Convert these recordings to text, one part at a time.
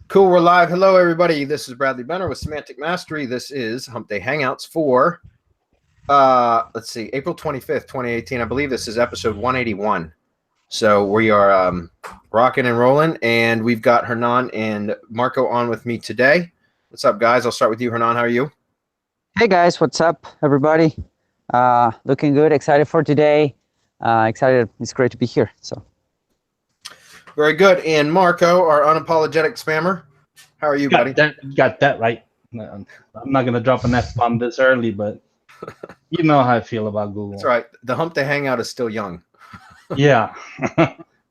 Cool, we're live. Hello, everybody. This is Bradley Benner with Semantic Mastery. This is Hump Day Hangouts for, let's see, April 25th, 2018. I believe this is episode 181. So we are rocking and rolling, and we've got Hernan and Marco on with me today. What's up, guys? I'll start with you, Hernan. How are you? Hey, guys. What's up, everybody? Looking good. Excited for today. Excited. It's great to be here. So. Very good. And Marco, our unapologetic spammer. How are you, buddy? Got that right. I'm not going to drop an F-bomb this early, but you know how I feel about Google. That's right. The Hump Day Hangout is still young. Yeah.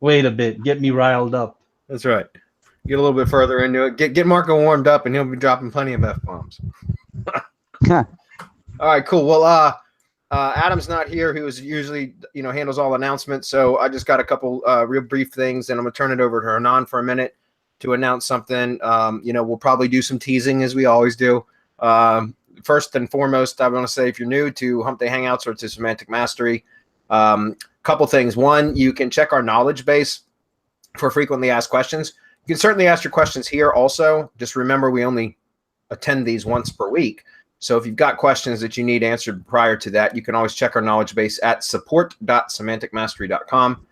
Wait a bit. Get me riled up. That's right. Get a little bit further into it. Get Marco warmed up, and he'll be dropping plenty of F-bombs. All right, cool. Well, Adam's not here, who is usually, handles all announcements. So I just got a couple real brief things, and I'm going to turn it over to Hernan for a minute to announce something. We'll probably do some teasing as we always do. First and foremost, I want to say if you're new to Hump Day Hangouts or to Semantic Mastery, couple things. One, you can check our knowledge base for frequently asked questions. You can certainly ask your questions here also. Just remember, we only attend these once per week. So if you've got questions that you need answered prior to that, you can always check our knowledge base at support.semanticmastery.com.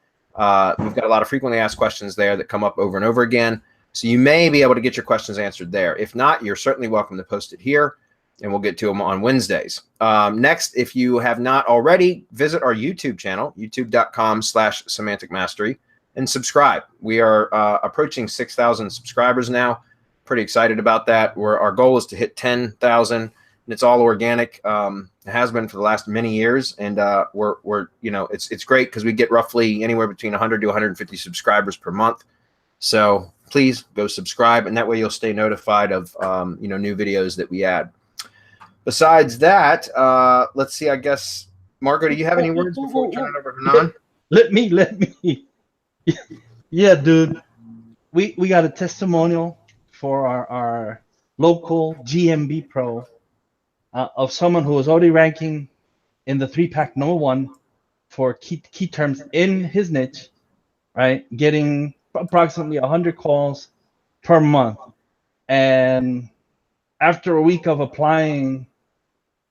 We've got a lot of frequently asked questions there that come up over and over again. So you may be able to get your questions answered there. If not, you're certainly welcome to post it here, and we'll get to them on Wednesdays. Next, if you have not already, visit our YouTube channel, youtube.com/semanticmastery, and subscribe. We are approaching 6,000 subscribers now. Pretty excited about that. Our goal is to hit 10,000. And it's all organic. It has been for the last many years, and it's great because we get roughly anywhere between 100 to 150 subscribers per month. So please go subscribe, and that way you'll stay notified of new videos that we add. Besides that, let's see. I guess Marco, do you have any words before we turn it over to Hernan? Let me. Yeah, dude. We got a testimonial for our local GMB pro. Of someone who was already ranking in the 3-pack number 1 for key terms in his niche, right? Getting approximately 100 calls per month. And after a week of applying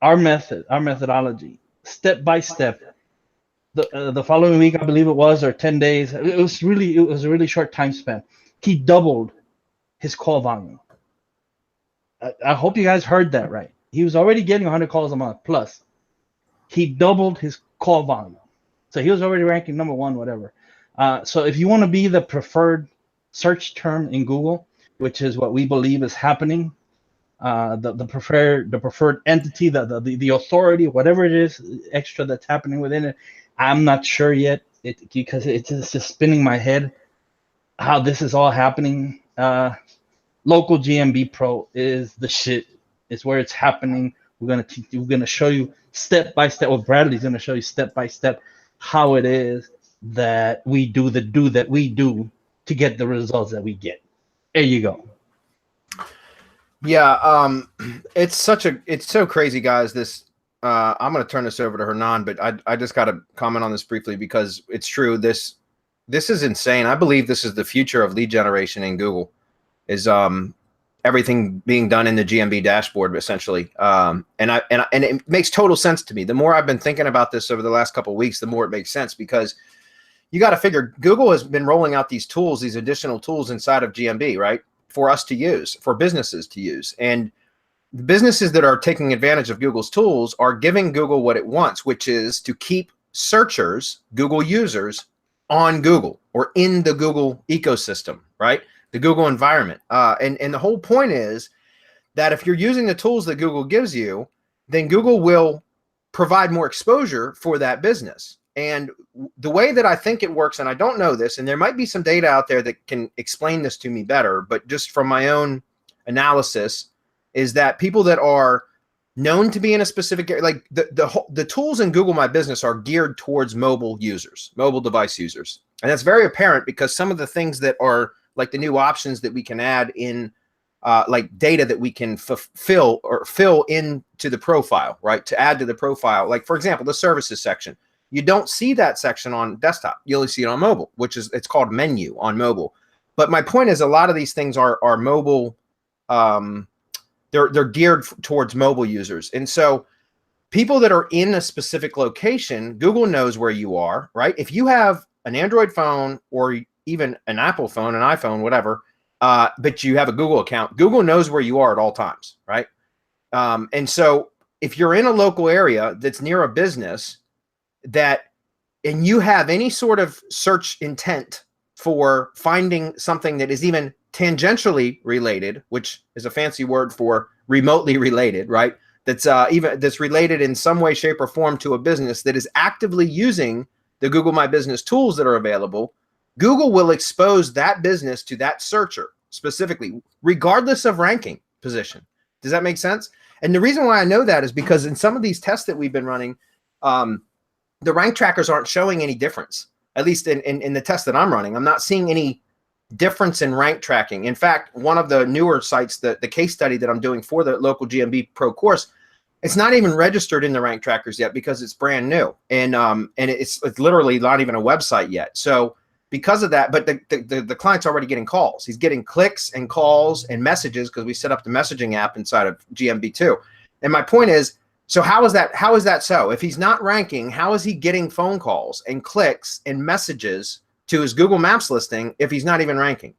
our methodology, step by step, the following week, I believe it was, or 10 days, it was a really short time span. He doubled his call volume. I hope you guys heard that right. He was already getting 100 calls a month plus. He doubled his call volume. So he was already ranking number 1, whatever. So if you want to be the preferred search term in Google, which is what we believe is happening, the preferred entity, the authority, whatever it is extra that's happening within it, I'm not sure yet because it's just spinning my head how this is all happening. Local GMB Pro is the shit. It's where it's happening. We're gonna show you step by step. Well, Bradley's gonna show you step by step how it is that we do that we do to get the results that we get. There you go. Yeah, it's so crazy, guys. This I'm gonna turn this over to Hernan, but I just gotta comment on this briefly because it's true. This is insane. I believe this is the future of lead generation in Google. Is everything being done in the GMB dashboard, essentially. And it makes total sense to me. The more I've been thinking about this over the last couple of weeks, the more it makes sense because you got to figure Google has been rolling out these tools, these additional tools inside of GMB, right? For us to use, for businesses to use. And the businesses that are taking advantage of Google's tools are giving Google what it wants, which is to keep searchers, Google users, on Google or in the Google ecosystem, right? The Google environment. And the whole point is that if you're using the tools that Google gives you, then Google will provide more exposure for that business. And the way that I think it works, and I don't know this, and there might be some data out there that can explain this to me better, but just from my own analysis, is that people that are known to be in a specific area, like the tools in Google My Business are geared towards mobile users, mobile device users. And that's very apparent because some of the things that are like the new options that we can add in, like data that we can fill into the profile, right? To add to the profile, like for example, the services section. You don't see that section on desktop. You only see it on mobile, it's called menu on mobile. But my point is, a lot of these things are mobile. They're geared towards mobile users, and so people that are in a specific location, Google knows where you are, right? If you have an Android phone or even an Apple phone, an iPhone, whatever, but you have a Google account, Google knows where you are at all times, right? And so if you're in a local area that's near a business and you have any sort of search intent for finding something that is even tangentially related, which is a fancy word for remotely related, right? That's related in some way, shape, or form to a business that is actively using the Google My Business tools that are available, Google will expose that business to that searcher specifically, regardless of ranking position. Does that make sense? And the reason why I know that is because in some of these tests that we've been running, the rank trackers aren't showing any difference. At least in the test that I'm running, I'm not seeing any difference in rank tracking. In fact, one of the newer sites, the case study that I'm doing for the local GMB Pro course, it's not even registered in the rank trackers yet because it's brand new, and it's literally not even a website yet. So because of that, but the client's already getting calls. He's getting clicks and calls and messages because we set up the messaging app inside of GMB2. And my point is, so how is that so? If he's not ranking, how is he getting phone calls and clicks and messages to his Google Maps listing if he's not even ranking,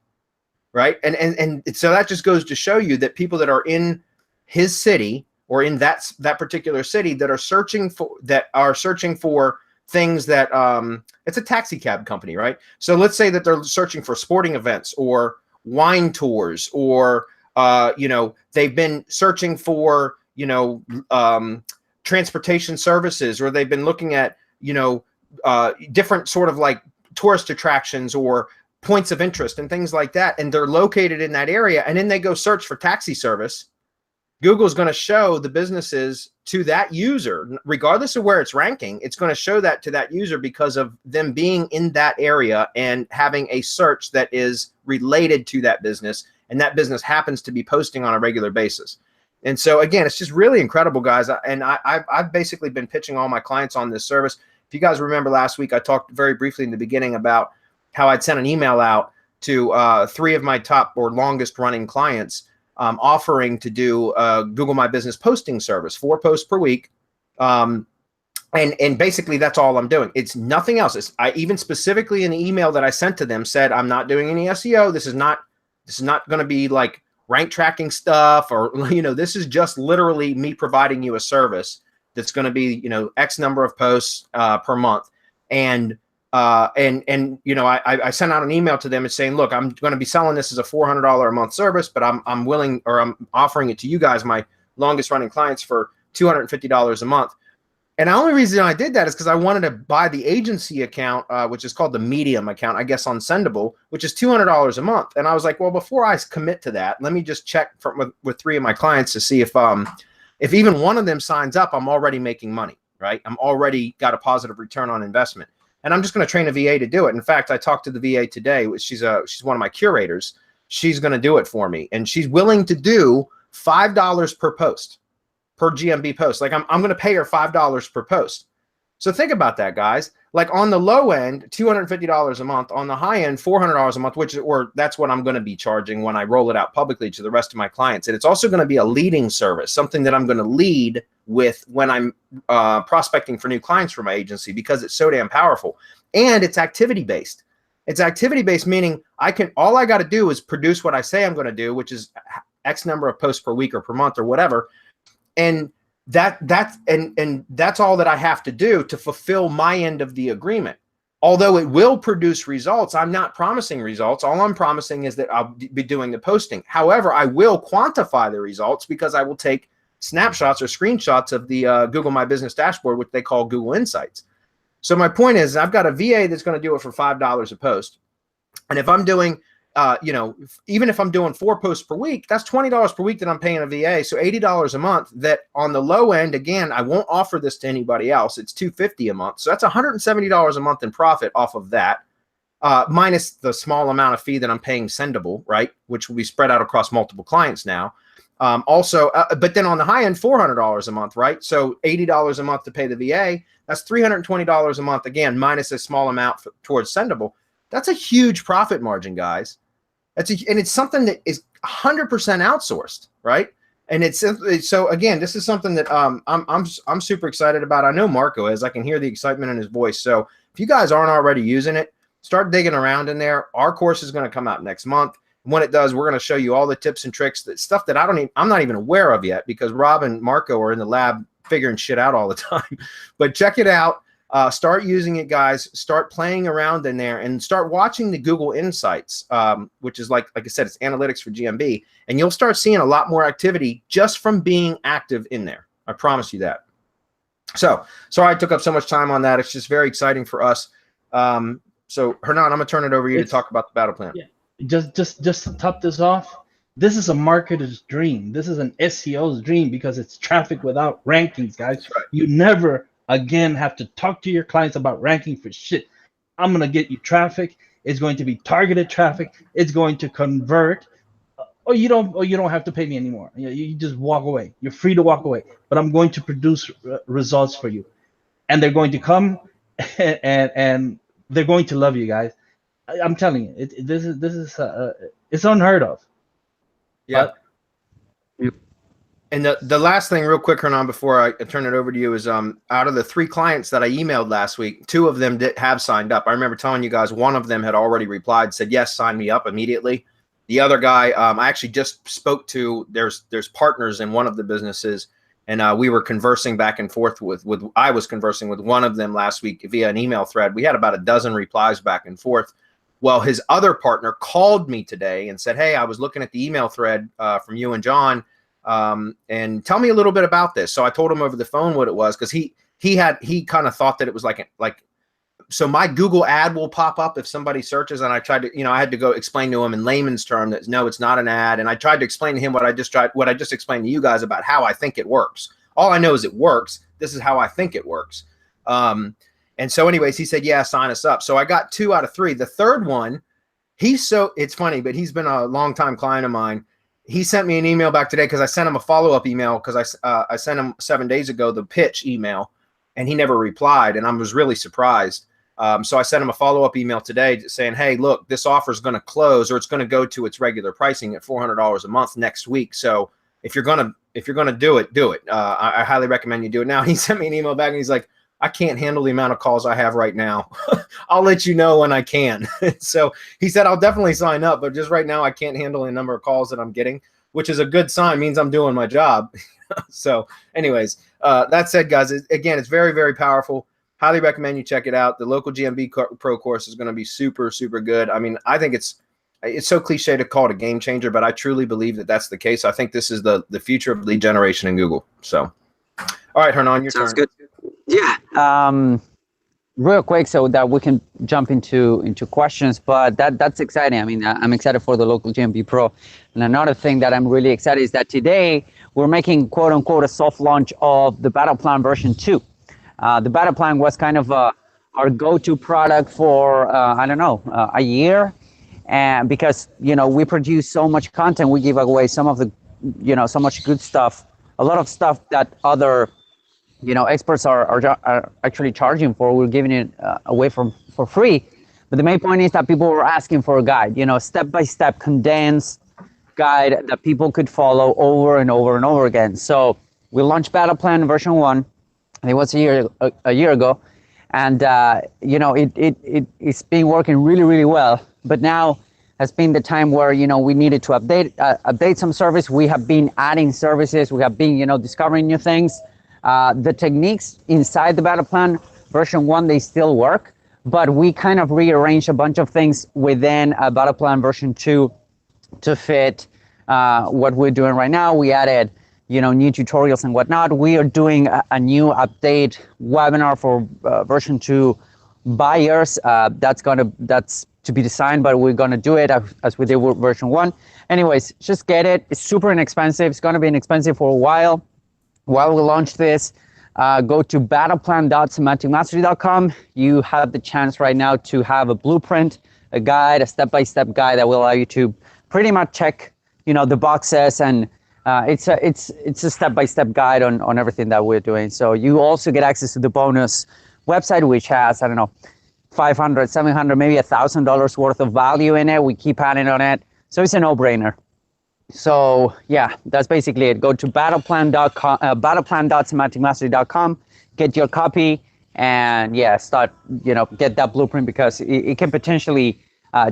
right? And so that just goes to show you that people that are in his city or in that particular city that are searching for things that it's a taxi cab company, right? So let's say that they're searching for sporting events or wine tours, or they've been searching for transportation services, or they've been looking at different sort of like tourist attractions or points of interest and things like that, and they're located in that area, and then they go search for taxi service. Google's going to show the businesses to that user, regardless of where it's ranking. It's going to show that to that user because of them being in that area and having a search that is related to that business, and that business happens to be posting on a regular basis. And so again, it's just really incredible, guys. And I've basically been pitching all my clients on this service. If you guys remember last week, I talked very briefly in the beginning about how I'd sent an email out to 3 of my top or longest running clients, offering to do Google My Business posting service, 4 posts per week. And basically that's all I'm doing. It's nothing else. I even specifically in the email that I sent to them said, I'm not doing any SEO. This is not going to be like rank tracking stuff, or, this is just literally me providing you a service that's going to be, X number of posts per month. And I sent out an email to them and saying, look, I'm going to be selling this as a $400 a month service, but I'm willing, or I'm offering it to you guys, my longest running clients, for $250 a month. And the only reason I did that is because I wanted to buy the agency account, which is called the Medium account, I guess, on Sendable, which is $200 a month. And I was like, well, before I commit to that, let me just check with 3 of my clients to see if even one of them signs up, I'm already making money, right? I'm already got a positive return on investment. And I'm just going to train a VA to do it. In fact, I talked to the VA today. She's one of my curators. She's going to do it for me, and she's willing to do $5 per post, per GMB post. Like I'm going to pay her $5 per post. So think about that, guys. Like on the low end, $250 a month. On the high end, $400 a month, that's what I'm going to be charging when I roll it out publicly to the rest of my clients. And it's also going to be a leading service, something that I'm going to lead with when I'm prospecting for new clients for my agency, because it's so damn powerful. And it's activity based. It's activity based, meaning all I got to do is produce what I say I'm going to do, which is X number of posts per week or per month or whatever. And that's all that I have to do to fulfill my end of the agreement. Although it will produce results, I'm not promising results. All I'm promising is that I'll be doing the posting. However, I will quantify the results because I will take snapshots or screenshots of the Google My Business dashboard, which they call Google Insights. So my point is, I've got a VA that's going to do it for $5 a post. And if I'm doing even if I'm doing 4 posts per week, that's $20 per week that I'm paying a VA. So $80 a month. That on the low end, again, I won't offer this to anybody else. It's $250 a month. So that's $170 a month in profit off of that, minus the small amount of fee that I'm paying Sendable, right? Which will be spread out across multiple clients now. But then on the high end, $400 a month, right? So $80 a month to pay the VA. That's $320 a month, again, minus a small amount towards Sendable. That's a huge profit margin, guys. And it's something that is 100% outsourced, right? And it's so again, this is something that I'm super excited about. I know Marco is. I can hear the excitement in his voice. So if you guys aren't already using it, start digging around in there. Our course is going to come out next month. When it does, we're going to show you all the tips and tricks, that stuff that I'm not even aware of yet, because Rob and Marco are in the lab figuring shit out all the time. But check it out. Start using it, guys. Start playing around in there and start watching the Google Insights, which is like I said, it's analytics for GMB, and you'll start seeing a lot more activity just from being active in there. I promise you that. So sorry I took up so much time on that. It's just very exciting for us. So Hernan, I'm gonna turn it over to you to talk about the battle plan. Yeah. Just to top this off, this is a marketer's dream. This is an SEO's dream, because it's traffic without rankings, guys. Right. You never again have to talk to your clients about ranking for shit. I'm gonna get you traffic. It's going to be targeted traffic. It's going to convert. Or you don't have to pay me anymore. You just walk away. You're free to walk away. But I'm going to produce results for you, and they're going to come, and they're going to love you, guys. I'm telling you, this is it's unheard of. Yeah. And the last thing, real quick, Hernan, before I turn it over to you, is out of the 3 clients that I emailed last week, 2 of them have signed up. I remember telling you guys one of them had already replied, said yes, sign me up immediately. The other guy, I actually just spoke to. There's partners in one of the businesses, and we were conversing back and forth I was conversing with one of them last week via an email thread. We had about a dozen replies back and forth. Well, his other partner called me today and said, hey, I was looking at the email thread from you and John, and tell me a little bit about this. So I told him over the phone what it was, because he kind of thought that it was like so my Google ad will pop up if somebody searches, and I tried to, I had to go explain to him in layman's term that no, it's not an ad. And I tried to explain to him what I just explained to you guys about how I think it works. All I know is it works. This is how I think it works. And so anyways, he said, yeah, sign us up. So I got 2 out of 3. The third one, it's funny, but he's been a longtime client of mine. He sent me an email back today, because I sent him a follow-up email, because I sent him 7 days ago the pitch email, and he never replied, and I was really surprised. So I sent him a follow-up email today saying, hey, look, this offer is going to close, or it's going to go to its regular pricing at $400 a month next week. So if you're gonna do it, do it. I highly recommend you do it now. He sent me an email back, and he's like, I can't handle the amount of calls I have right now. I'll let you know when I can. So he said, I'll definitely sign up, but just right now I can't handle the number of calls that I'm getting, which is a good sign, means I'm doing my job. So anyways, that said, guys, again, it's very, very powerful. Highly recommend you check it out. The local GMB Pro course is going to be super, super good. I mean, I think it's so cliche to call it a game changer, but I truly believe that that's the case. I think this is the future of lead generation in Google. So, all right, Hernan, your turn. Sounds good. Yeah. Real quick, so that we can jump into questions, but that's exciting. I mean, I'm excited for the local GMB Pro. And another thing that I'm really excited is that today we're making, quote unquote, a soft launch of the Battleplan version 2. The Battleplan was kind of our go-to product for, a year. And because, we produce so much content, we give away some of the, so much good stuff, a lot of stuff that other experts are actually charging for. We're giving it away for free. But the main point is that people were asking for a guide, step-by-step condensed guide that people could follow over and over and over again. So we launched Battleplan version 1. I think it was a year ago. And, it's been working really, really well. But now has been the time where, we needed to update some service. We have been adding services. We have been, discovering new things. The techniques inside the Battleplan version 1, they still work, but we kind of rearranged a bunch of things within Battleplan version 2 to fit what we're doing right now. We added, new tutorials and whatnot. We are doing a new update webinar for version 2 buyers. That's to be designed, but we're gonna do it as we did with version 1. Anyways, just get it. It's super inexpensive. It's gonna be inexpensive for a while. While we launch this, go to battleplan.semanticmastery.com. You have the chance right now to have a blueprint, a guide, a step-by-step guide that will allow you to pretty much check, the boxes, and it's a step-by-step guide on everything that we're doing. So you also get access to the bonus website, which has, $500, $700, maybe $1,000 worth of value in it. We keep adding on it. So it's a no-brainer. So yeah, that's basically it. Go to battleplan.com, battleplan.semanticmastery.com, get your copy, and yeah, start, get that blueprint, because it can potentially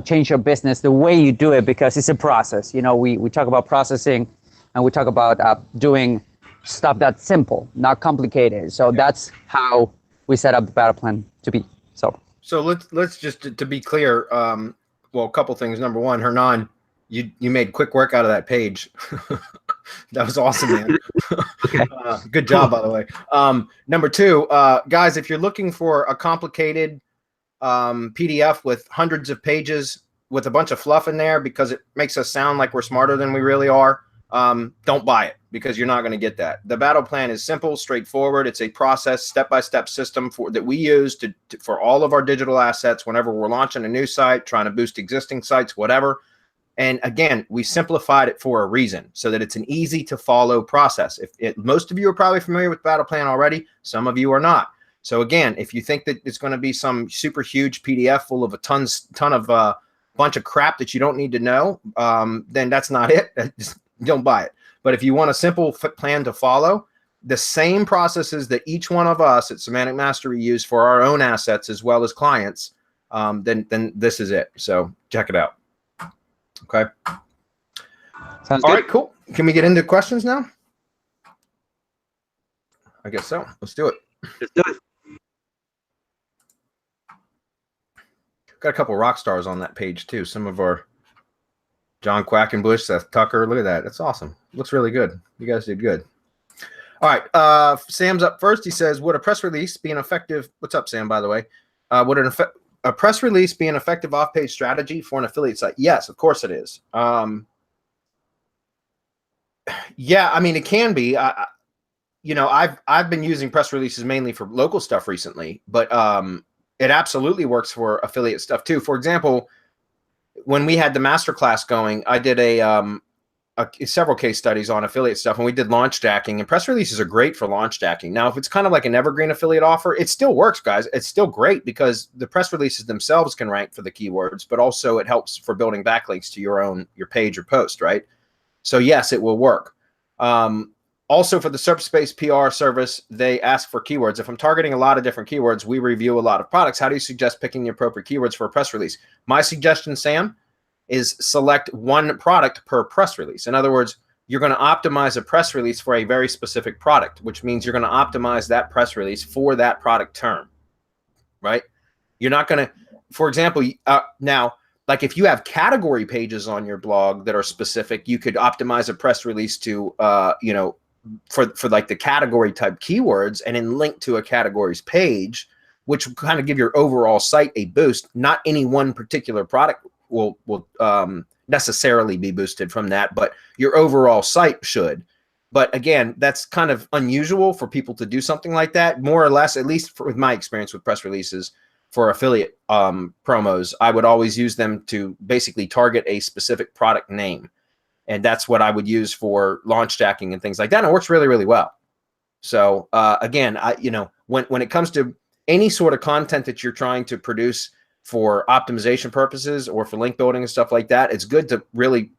change your business the way you do it, because it's a process. We talk about processing, and we talk about doing stuff that's simple, not complicated. So that's how we set up the battle plan to be. So let's just, to be clear, well, a couple things. Number one, Hernan, you made quick work out of that page. That was awesome, man. okay. Good job, by the way. Number two, guys, if you're looking for a complicated PDF with hundreds of pages with a bunch of fluff in there because it makes us sound like we're smarter than we really are, don't buy it, because you're not going to get that. The battle plan is simple, straightforward. It's a process, step-by-step system that we use for all of our digital assets whenever we're launching a new site, trying to boost existing sites, whatever. And again, we simplified it for a reason, so that it's an easy to follow process. Most of you are probably familiar with battle plan already. Some of you are not. So again, if you think that it's going to be some super huge PDF full of a ton of bunch of crap that you don't need to know, then that's not it. Just don't buy it. But if you want a simple plan to follow, the same processes that each one of us at Semantic Mastery use for our own assets as well as clients, then this is it. So check it out. Okay. Sounds All good. right, cool. Can we get into questions now? I guess so. Let's do it. Let's do it. Got a couple rock stars on that page too. Some of our John Quackenbush, Seth Tucker. Look at that. That's awesome. Looks really good. You guys did good. All right. Sam's up first. He says, would a press release be an effective... What's up, Sam, by the way? Would a press release be an effective off-page strategy for an affiliate site? Yes, of course it is. Yeah, I mean, it can be. I've been using press releases mainly for local stuff recently, but it absolutely works for affiliate stuff too. For example, when we had the masterclass going, I did several case studies on affiliate stuff, and we did launch stacking, and press releases are great for launch stacking. Now, if it's kind of like an evergreen affiliate offer, it still works, guys. It's still great because the press releases themselves can rank for the keywords, but also it helps for building backlinks to your page or post, right? So yes, it will work. Also, for the SERPspace PR service, they ask for keywords. If I'm targeting a lot of different keywords, we review a lot of products. How do you suggest picking the appropriate keywords for a press release? My suggestion, Sam, is select one product per press release. In other words, you're going to optimize a press release for a very specific product, which means you're going to optimize that press release for that product term, right? You're not going to, for example, now, like if you have category pages on your blog that are specific, you could optimize a press release to, for like the category type keywords and then link to a categories page, which will kind of give your overall site a boost. Not any one particular product will necessarily be boosted from that, but your overall site should. But again, that's kind of unusual for people to do something like that. More or less, at least with my experience with press releases for affiliate promos, I would always use them to basically target a specific product name. And that's what I would use for launch stacking and things like that. And it works really, really well. So again, when it comes to any sort of content that you're trying to produce for optimization purposes or for link building and stuff like that, it's good to really,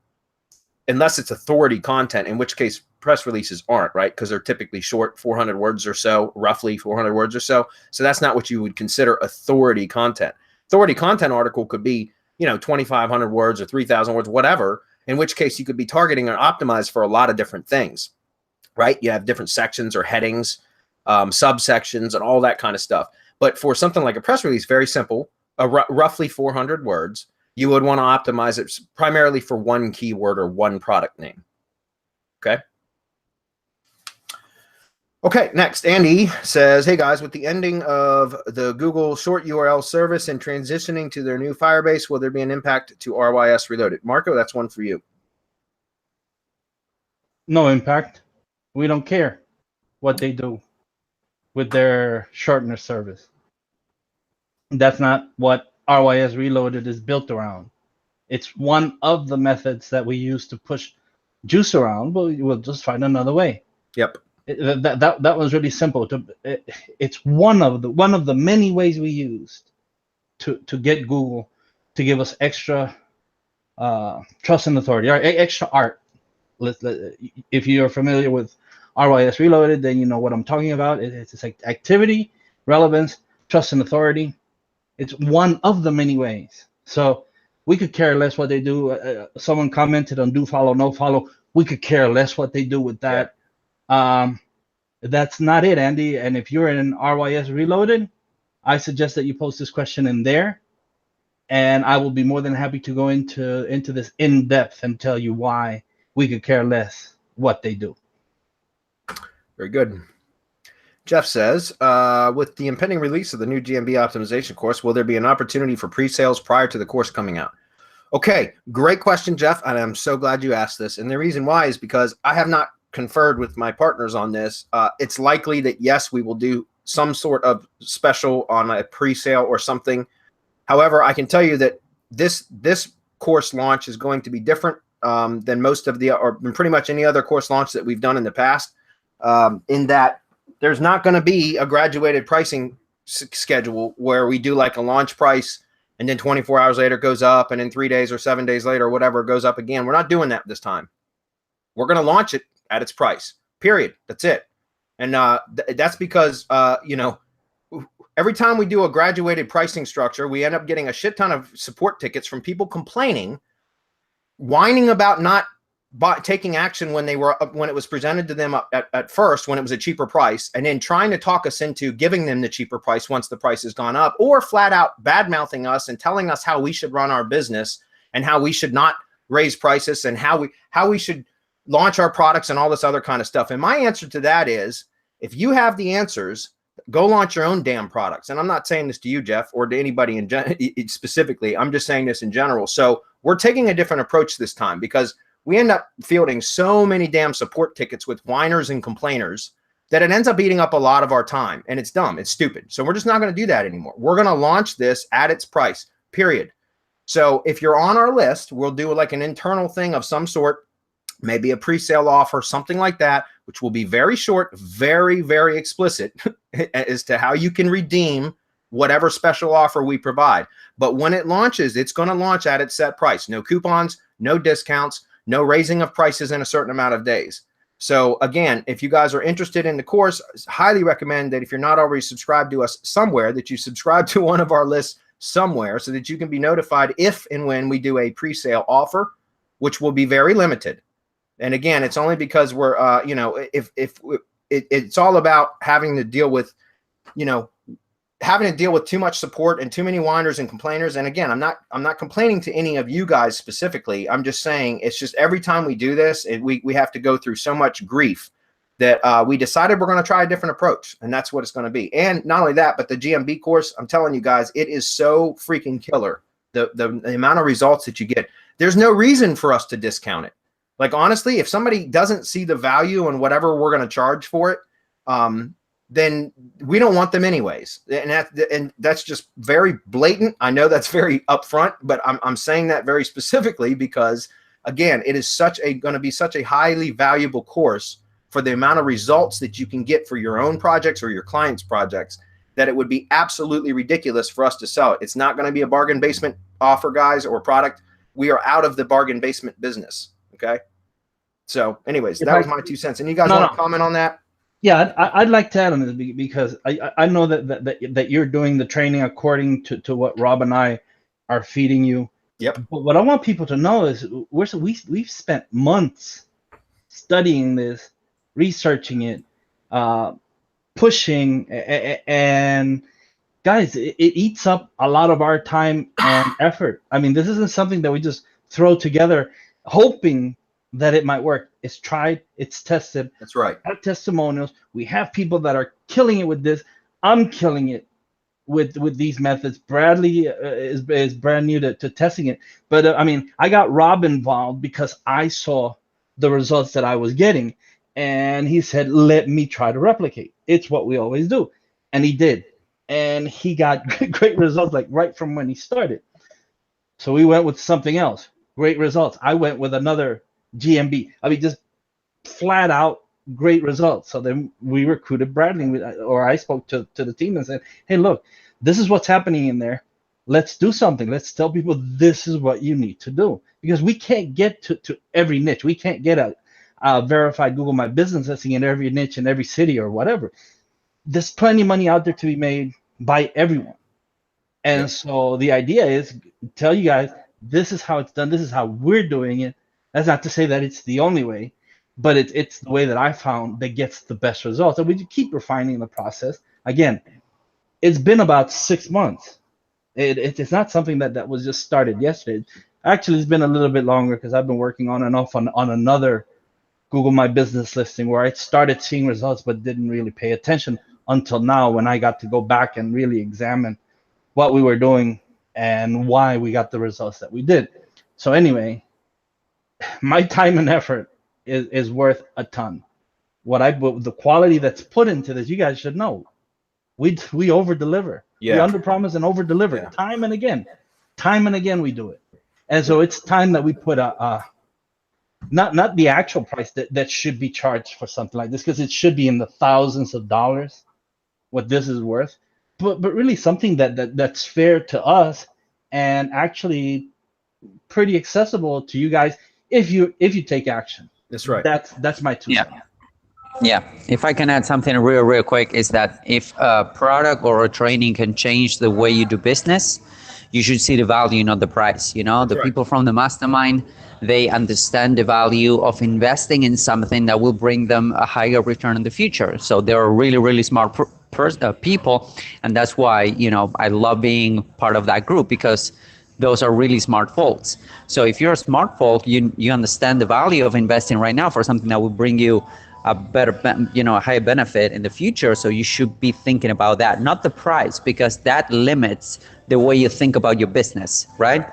unless it's authority content, in which case press releases aren't, right? Because they're typically short, 400 words or so, roughly 400 words or so. So that's not what you would consider authority content. Authority content article could be, 2,500 words or 3,000 words, whatever, in which case you could be targeting or optimized for a lot of different things, right? You have different sections or headings, subsections, and all that kind of stuff. But for something like a press release, very simple, roughly 400 words, you would want to optimize it primarily for one keyword or one product name. Okay. Okay, next, Andy says, hey guys, with the ending of the Google short URL service and transitioning to their new Firebase, will there be an impact to RYS Reloaded? Marco, that's one for you. No impact. We don't care what they do with their shortener service. That's not what RYS Reloaded is built around. It's one of the methods that we use to push juice around, but we'll just find another way. Yep. That was really simple. It's one of the many ways we used to get Google to give us extra trust and authority, or extra art. If you're familiar with RYS Reloaded, then you know what I'm talking about. It's like activity, relevance, trust and authority. It's one of the many ways. So we could care less what they do. Someone commented on do follow, no follow. We could care less what they do with that. Yeah. That's not it, Andy. And if you're in RYS Reloaded, I suggest that you post this question in there, and I will be more than happy to go into this in depth and tell you why we could care less what they do. Very good. Jeff says, with the impending release of the new GMB optimization course, will there be an opportunity for pre-sales prior to the course coming out? Okay, great question, Jeff, and I'm so glad you asked this. And the reason why is because I have not conferred with my partners on this. It's likely that, yes, we will do some sort of special on a pre-sale or something. However, I can tell you that this course launch is going to be different than most of the, or pretty much any other course launch that we've done in the past, in that there's not going to be a graduated pricing schedule where we do like a launch price and then 24 hours later it goes up, and then 3 days or 7 days later or whatever it goes up again. We're not doing that this time. We're going to launch it at its price, period. That's it. And that's because, you know, every time we do a graduated pricing structure, we end up getting a shit ton of support tickets from people complaining, whining about not taking action when it was presented to them at first, when it was a cheaper price, and then trying to talk us into giving them the cheaper price once the price has gone up, or flat out bad mouthing us and telling us how we should run our business and how we should not raise prices and how we should launch our products and all this other kind of stuff. And my answer to that is, if you have the answers, go launch your own damn products. And I'm not saying this to you, Jeff, or to anybody specifically. I'm just saying this in general. So we're taking a different approach this time because we end up fielding so many damn support tickets with whiners and complainers that it ends up eating up a lot of our time. And it's dumb. It's stupid. So we're just not going to do that anymore. We're going to launch this at its price, period. So if you're on our list, we'll do like an internal thing of some sort, maybe a pre-sale offer, something like that, which will be very short, very, very explicit as to how you can redeem whatever special offer we provide. But when it launches, it's going to launch at its set price. No coupons, no discounts, no raising of prices in a certain amount of days. So again, if you guys are interested in the course, I highly recommend that if you're not already subscribed to us somewhere, that you subscribe to one of our lists somewhere so that you can be notified if and when we do a pre-sale offer, which will be very limited. And again, it's only because we're, you know, it's all about having to deal with, you know, having to deal with too much support and too many whiners and complainers. And again, I'm not complaining to any of you guys specifically. I'm just saying it's just every time we do this, we have to go through so much grief that we decided we're going to try a different approach. And that's what it's going to be. And not only that, but the GMB course, I'm telling you guys, it is so freaking killer. The amount of results that you get, there's no reason for us to discount it. Like, honestly, if somebody doesn't see the value in whatever we're going to charge for it, then we don't want them anyways. And that's just very blatant. I know that's very upfront, but I'm saying that very specifically because, again, it is going to be such a highly valuable course for the amount of results that you can get for your own projects or your clients' projects, that it would be absolutely ridiculous for us to sell it. It's not going to be a bargain basement offer, guys, or product. We are out of the bargain basement business. Okay. So anyways, that was my 2 cents. And you guys want to comment on that? Yeah, I'd like to add on this because I know that you're doing the training according to what Rob and I are feeding you. Yep. But what I want people to know is we've spent months studying this, researching it, pushing, and guys, it eats up a lot of our time and effort. I mean, this isn't something that we just throw together hoping that it might work. It's tried, it's tested. That's right. We have testimonials. We have people that are killing it with this. I'm killing it with these methods. Bradley is brand new to testing it. But I mean, I got Rob involved because I saw the results that I was getting. And he said, let me try to replicate. It's what we always do. And he did. And he got great results, like right from when he started. So we went with something else. Great results. I went with another GMB. I mean, just flat out great results. So then we recruited Bradley, or I spoke to the team and said, hey, look, this is what's happening in there. let's do something. Let's tell people this is what you need to do, because we can't get to every niche. We can't get a verified Google My Business listing in every niche in every city or whatever. There's plenty of money out there to be made by everyone. And so the idea is tell you guys, this is how it's done. This is how we're doing it. That's not to say that it's the only way, but it's the way that I found that gets the best results. And we keep refining the process. Again, it's been about 6 months. It's not something that was just started yesterday. Actually, it's been a little bit longer because I've been working on and off on another Google My Business listing where I started seeing results but didn't really pay attention until now, when I got to go back and really examine what we were doing and why we got the results that we did. So anyway, my time and effort is worth a ton. The quality that's put into this, you guys should know. We over deliver. We under promise and over deliver time and again we do it. And so it's time that we put not the actual price that should be charged for something like this, because it should be in the thousands of dollars what this is worth, but really something that's fair to us and actually pretty accessible to you guys if you take action. That's right. That's my 2 cents. Yeah, if I can add something real quick, is that if a product or a training can change the way you do business, you should see the value, not the price. You know, the people from the Mastermind, they understand the value of investing in something that will bring them a higher return in the future. So they're really smart people, and that's why, you know, I love being part of that group, because those are really smart folks. So if you're a smart folk, you understand the value of investing right now for something that will bring you a better, you know, a higher benefit in the future. So you should be thinking about that, not the price, because that limits the way you think about your business, right?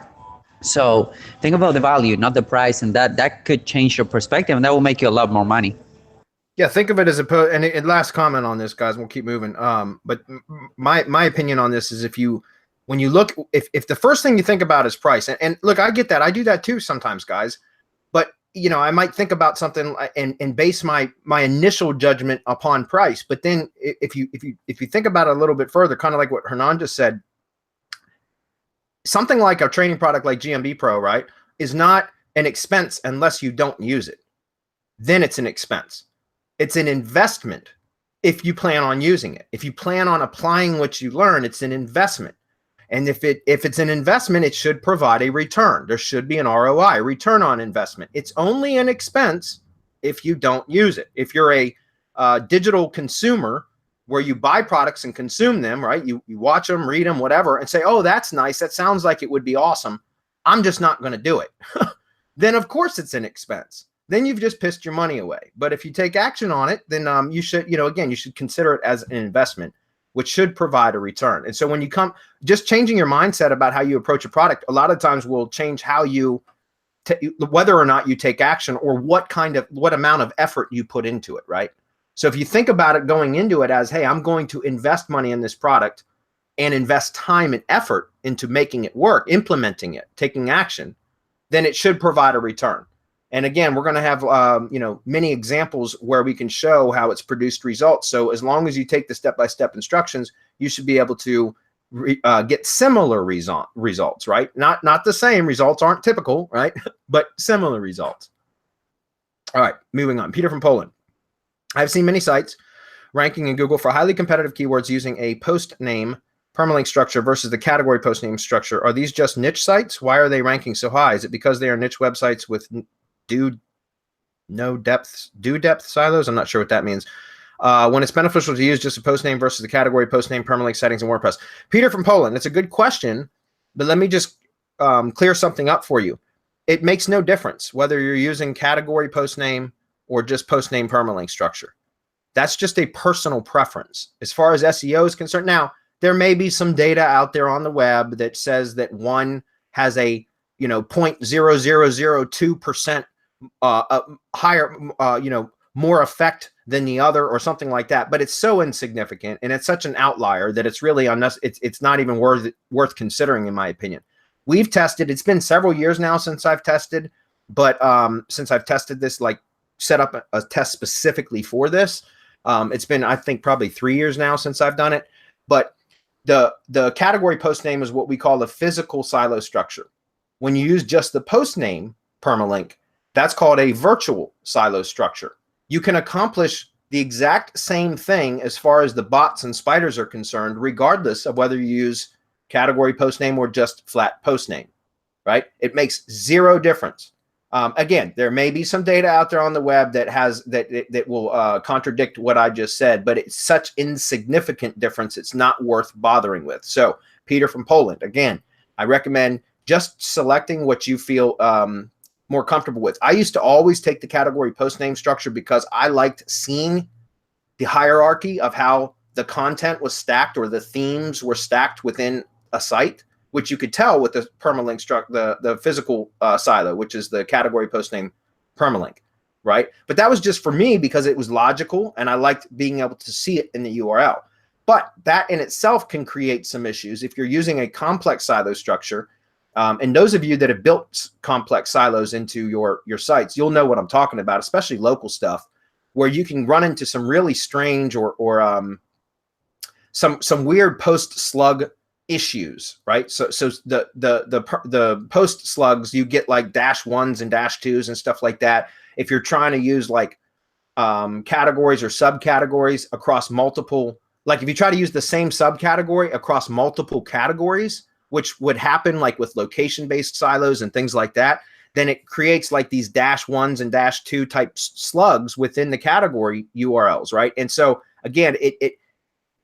So think about the value, not the price, and that could change your perspective, and that will make you a lot more money. Yeah, think of it as and last comment on this, guys, we'll keep moving. But my opinion on this is, when you look, if the first thing you think about is price, and look, I get that, I do that too sometimes, guys, but you know, I might think about something and base my initial judgment upon price. But then if you think about it a little bit further, kind of like what Hernan just said, something like a training product like GMB Pro, right, is not an expense unless you don't use it. Then it's an expense. It's an investment if you plan on using it. If you plan on applying what you learn, it's an investment. And if it's an investment, it should provide a return. There should be an ROI, return on investment. It's only an expense if you don't use it. If you're a digital consumer where you buy products and consume them, right? You watch them, read them, whatever, and say, oh, that's nice. That sounds like it would be awesome. I'm just not going to do it. Then, of course, it's an expense. Then you've just pissed your money away. But if you take action on it, then you should, again, you should consider it as an investment, which should provide a return. And so when you just changing your mindset about how you approach a product, a lot of times will change how you, whether or not you take action, or what amount of effort you put into it, right? So if you think about it going into it as, hey, I'm going to invest money in this product and invest time and effort into making it work, implementing it, taking action, then it should provide a return. And again, we're going to have many examples where we can show how it's produced results. So as long as you take the step-by-step instructions, you should be able to get similar results, right? Not the same. Results aren't typical, right? But similar results. All right, moving on. Peter from Poland. I've seen many sites ranking in Google for highly competitive keywords using a postname permalink structure versus the category postname structure. Are these just niche sites? Why are they ranking so high? Is it because they are niche websites with depth silos? I'm not sure what that means. When it's beneficial to use just a postname versus the category postname permalink settings in WordPress. Peter from Poland, it's a good question, but let me just clear something up for you. It makes no difference whether you're using category postname or just postname permalink structure. That's just a personal preference. As far as SEO is concerned, now there may be some data out there on the web that says that one has a 0.0002% higher, more effect than the other, or something like that. But it's so insignificant and it's such an outlier that it's really it's not even worth considering, in my opinion. We've tested. It's been several years now since I've tested, but since I've tested this, like set up a test specifically for this, it's been, I think, probably 3 years now since I've done it. But The category post name is what we call a physical silo structure. When you use just the post name permalink, that's called a virtual silo structure. You can accomplish the exact same thing as far as the bots and spiders are concerned, regardless of whether you use category post name or just flat post name, right? It makes zero difference. Again, there may be some data out there on the web that has that will contradict what I just said, but it's such insignificant difference, it's not worth bothering with. So Peter from Poland, again, I recommend just selecting what you feel more comfortable with. I used to always take the category post name structure because I liked seeing the hierarchy of how the content was stacked or the themes were stacked within a site, which you could tell with the permalink the physical silo, which is the category post name permalink, right? But that was just for me because it was logical and I liked being able to see it in the URL. But that in itself can create some issues if you're using a complex silo structure. And those of you that have built complex silos into your sites, you'll know what I'm talking about, especially local stuff, where you can run into some really strange or some weird post slug issues, right? So the post slugs, you get like -1s and -2s and stuff like that. If you're trying to use like categories or subcategories across multiple, like if you try to use the same subcategory across multiple categories, which would happen like with location-based silos and things like that, then it creates like these -1s and -2 type slugs within the category URLs, right? And so again,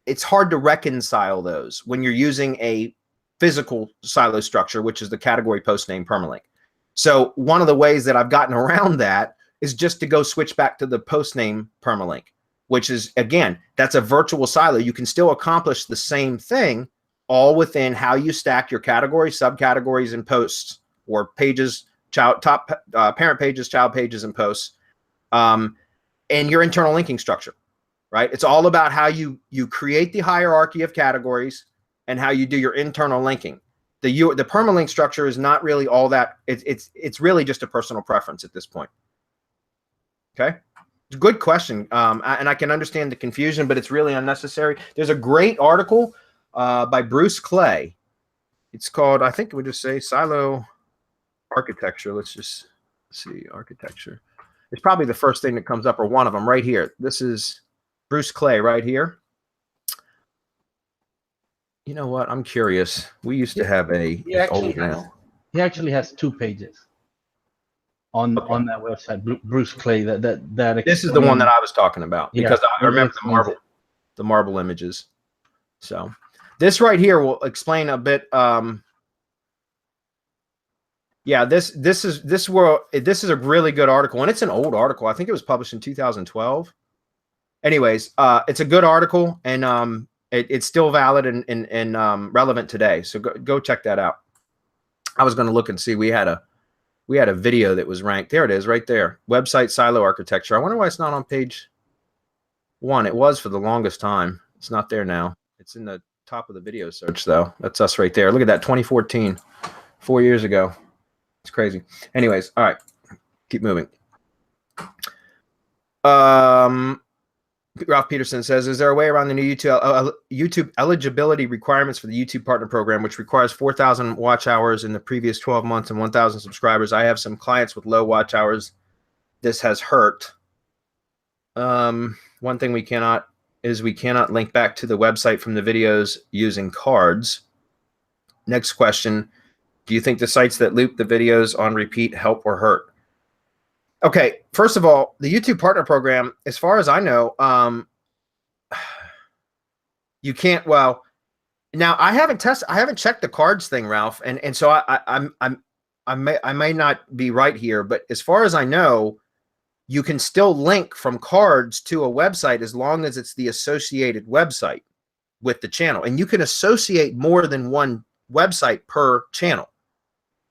it's hard to reconcile those when you're using a physical silo structure, which is the category post name permalink. So one of the ways that I've gotten around that is just to go switch back to the post name permalink, which is, again, that's a virtual silo. You can still accomplish the same thing all within how you stack your categories, subcategories, and posts, or pages, parent pages, child pages, and posts, and your internal linking structure, right? It's all about how you create the hierarchy of categories and how you do your internal linking. The permalink structure is not really all that. It's really just a personal preference at this point. Okay, good question, and I can understand the confusion, but it's really unnecessary. There's a great article by Bruce Clay. It's called, I think we just say silo architecture. Let's just see, architecture. It's probably the first thing that comes up, or one of them right here. This is Bruce Clay right here. You know what? I'm curious. We used to have a He actually has 2 pages on that website, Bruce Clay. This is the one that I was talking about because I remember the marble images. So this right here will explain a bit. Yeah, this is a really good article, and it's an old article. I think it was published in 2012. Anyways, it's a good article, and it's still valid and relevant today. So go check that out. I was going to look and see. We had a video that was ranked. There it is, right there. Website silo architecture. I wonder why it's not on page 1. It was for the longest time. It's not there now. It's in the top of the video search, though. That's us right there. Look at that, 2014, 4 years ago. It's crazy. Anyways, all right, keep moving. Ralph Peterson says, is there a way around the new YouTube eligibility requirements for the YouTube Partner Program, which requires 4,000 watch hours in the previous 12 months and 1,000 subscribers? I have some clients with low watch hours. This has hurt. One thing we cannot link back to the website from the videos using cards. Next question. Do you think the sites that loop the videos on repeat help or hurt? Okay, first of all, the YouTube Partner Program, as far as I know, you can't. Well, now I haven't checked the cards thing, Ralph, and so I may not be right here, but as far as I know, you can still link from cards to a website as long as it's the associated website with the channel, and you can associate more than one website per channel.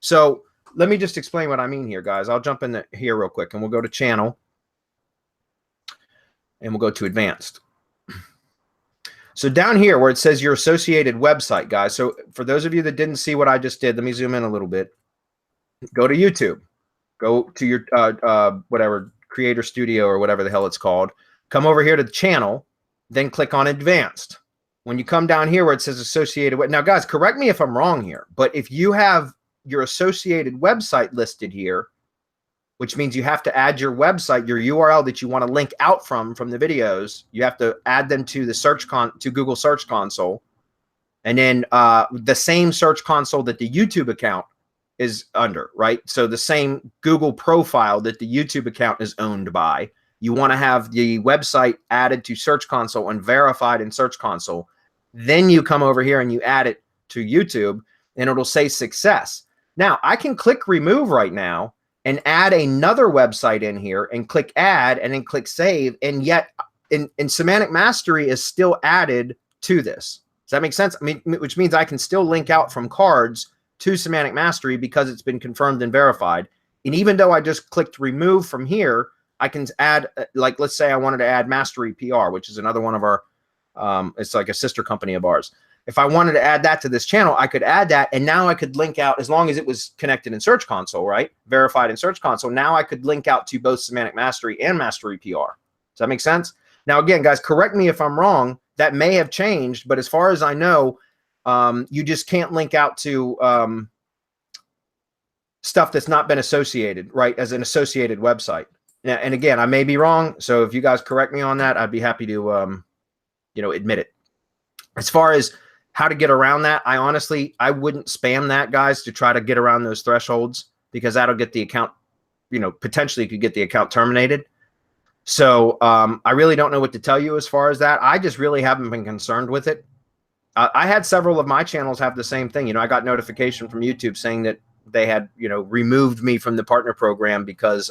So let me just explain what I mean here, guys. I'll jump in here real quick, and we'll go to channel, and we'll go to advanced. So down here where it says your associated website, guys. So for those of you that didn't see what I just did, let me zoom in a little bit. Go to YouTube. Go to your whatever, Creator Studio or whatever the hell it's called. Come over here to the channel, then click on advanced. when you come down here where it says associated with, now guys, correct me if I'm wrong here, but if you have your associated website listed here, which means you have to add your website, your URL that you want to link out from the videos, you have to add them to the to Google Search Console. And then the same Search Console that the YouTube account is under, right? So the same Google profile that the YouTube account is owned by. You want to have the website added to Search Console and verified in Search Console. Then you come over here and you add it to YouTube and it'll say success. Now I can click remove right now and add another website in here and click add and then click save. And yet in Semantic Mastery is still added to this. Does that make sense? I mean, which means I can still link out from cards to Semantic Mastery because it's been confirmed and verified. And even though I just clicked remove from here, I can add, like, let's say I wanted to add Mastery PR, which is another one of our, it's like a sister company of ours. If I wanted to add that to this channel, I could add that. And now I could link out, as long as it was connected in Search Console, right? Verified in Search Console. Now I could link out to both Semantic Mastery and Mastery PR. Does that make sense? Now, again, guys, correct me if I'm wrong. That may have changed, but as far as I know, you just can't link out to stuff that's not been associated, right, as an associated website. Now, and again, I may be wrong, so if you guys correct me on that, I'd be happy to, you know, admit it. As far as how to get around that, I wouldn't spam that, guys, to try to get around those thresholds, because that'll get the account, you know, potentially could get the account terminated. So I really don't know what to tell you as far as that. I just really haven't been concerned with it. I had several of my channels have the same thing. You know, I got notification from YouTube saying that they had, you know, removed me from the partner program because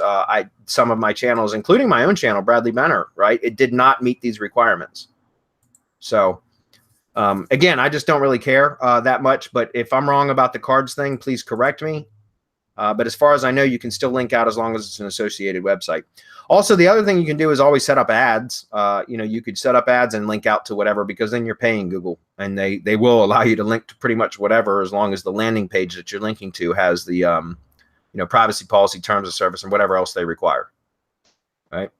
some of my channels, including my own channel, Bradley Benner, right, it did not meet these requirements. So again, I just don't really care that much. But if I'm wrong about the cards thing, please correct me. But as far as I know, you can still link out as long as it's an associated website. Also, the other thing you can do is always set up ads. You know, you could set up ads and link out to whatever, because then you're paying Google, and they will allow you to link to pretty much whatever, as long as the landing page that you're linking to has the you know, privacy policy, terms of service, and whatever else they require. Right?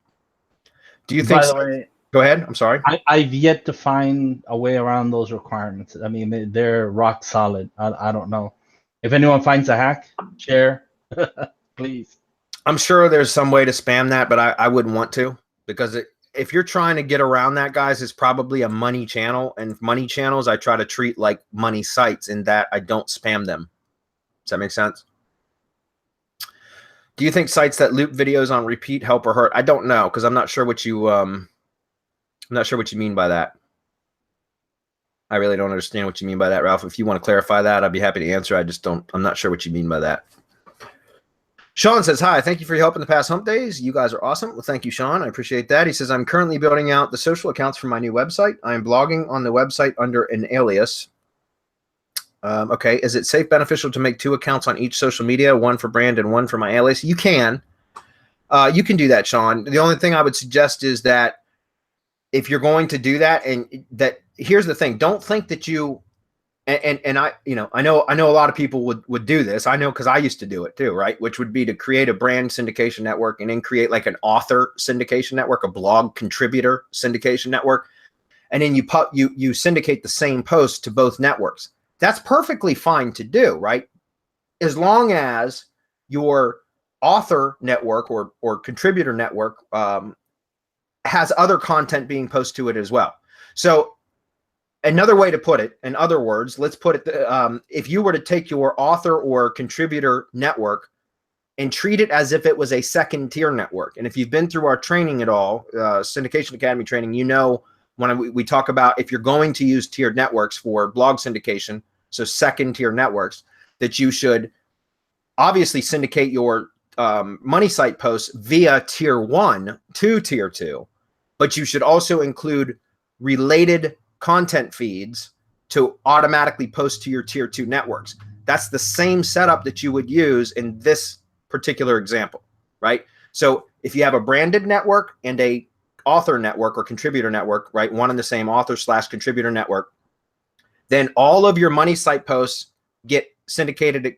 Do you think? By the way, go ahead. I'm sorry. I've yet to find a way around those requirements. I mean, they're rock solid. I don't know. If anyone finds a hack, share, please. I'm sure there's some way to spam that, but I wouldn't want to, because if you're trying to get around that, guys, it's probably a money channel, and money channels I try to treat like money sites in that I don't spam them. Does that make sense? Do you think sites that loop videos on repeat help or hurt? I don't know, because I'm not sure what you mean by that. I really don't understand what you mean by that, Ralph. If you want to clarify that, I'd be happy to answer. I'm not sure what you mean by that. Sean says, hi, thank you for your help in the past hump days. You guys are awesome. Well, thank you, Sean. I appreciate that. He says, I'm currently building out the social accounts for my new website. I am blogging on the website under an alias. Okay, is it safe, beneficial to make 2 accounts on each social media, one for brand and one for my alias? You can. You can do that, Sean. The only thing I would suggest is that if you're going to do that, and that, here's the thing, don't think that you, and I, you know, I know a lot of people would do this. I know, because I used to do it too, right? Which would be to create a brand syndication network and then create like an author syndication network, a blog contributor syndication network. And then you syndicate the same post to both networks. That's perfectly fine to do, right? As long as your author network or contributor network has other content being posted to it as well. So another way to put it, in other words, let's put it, if you were to take your author or contributor network and treat it as if it was a second tier network. And if you've been through our training at all, Syndication Academy training, you know, when we talk about, if you're going to use tiered networks for blog syndication, so second tier networks, that you should obviously syndicate your money site posts via tier 1 to tier 2, but you should also include related content feeds to automatically post to your tier 2 networks. That's the same setup that you would use in this particular example, right? So if you have a branded network and a author network or contributor network, right, one and the same, author / contributor network, then all of your money site posts get syndicated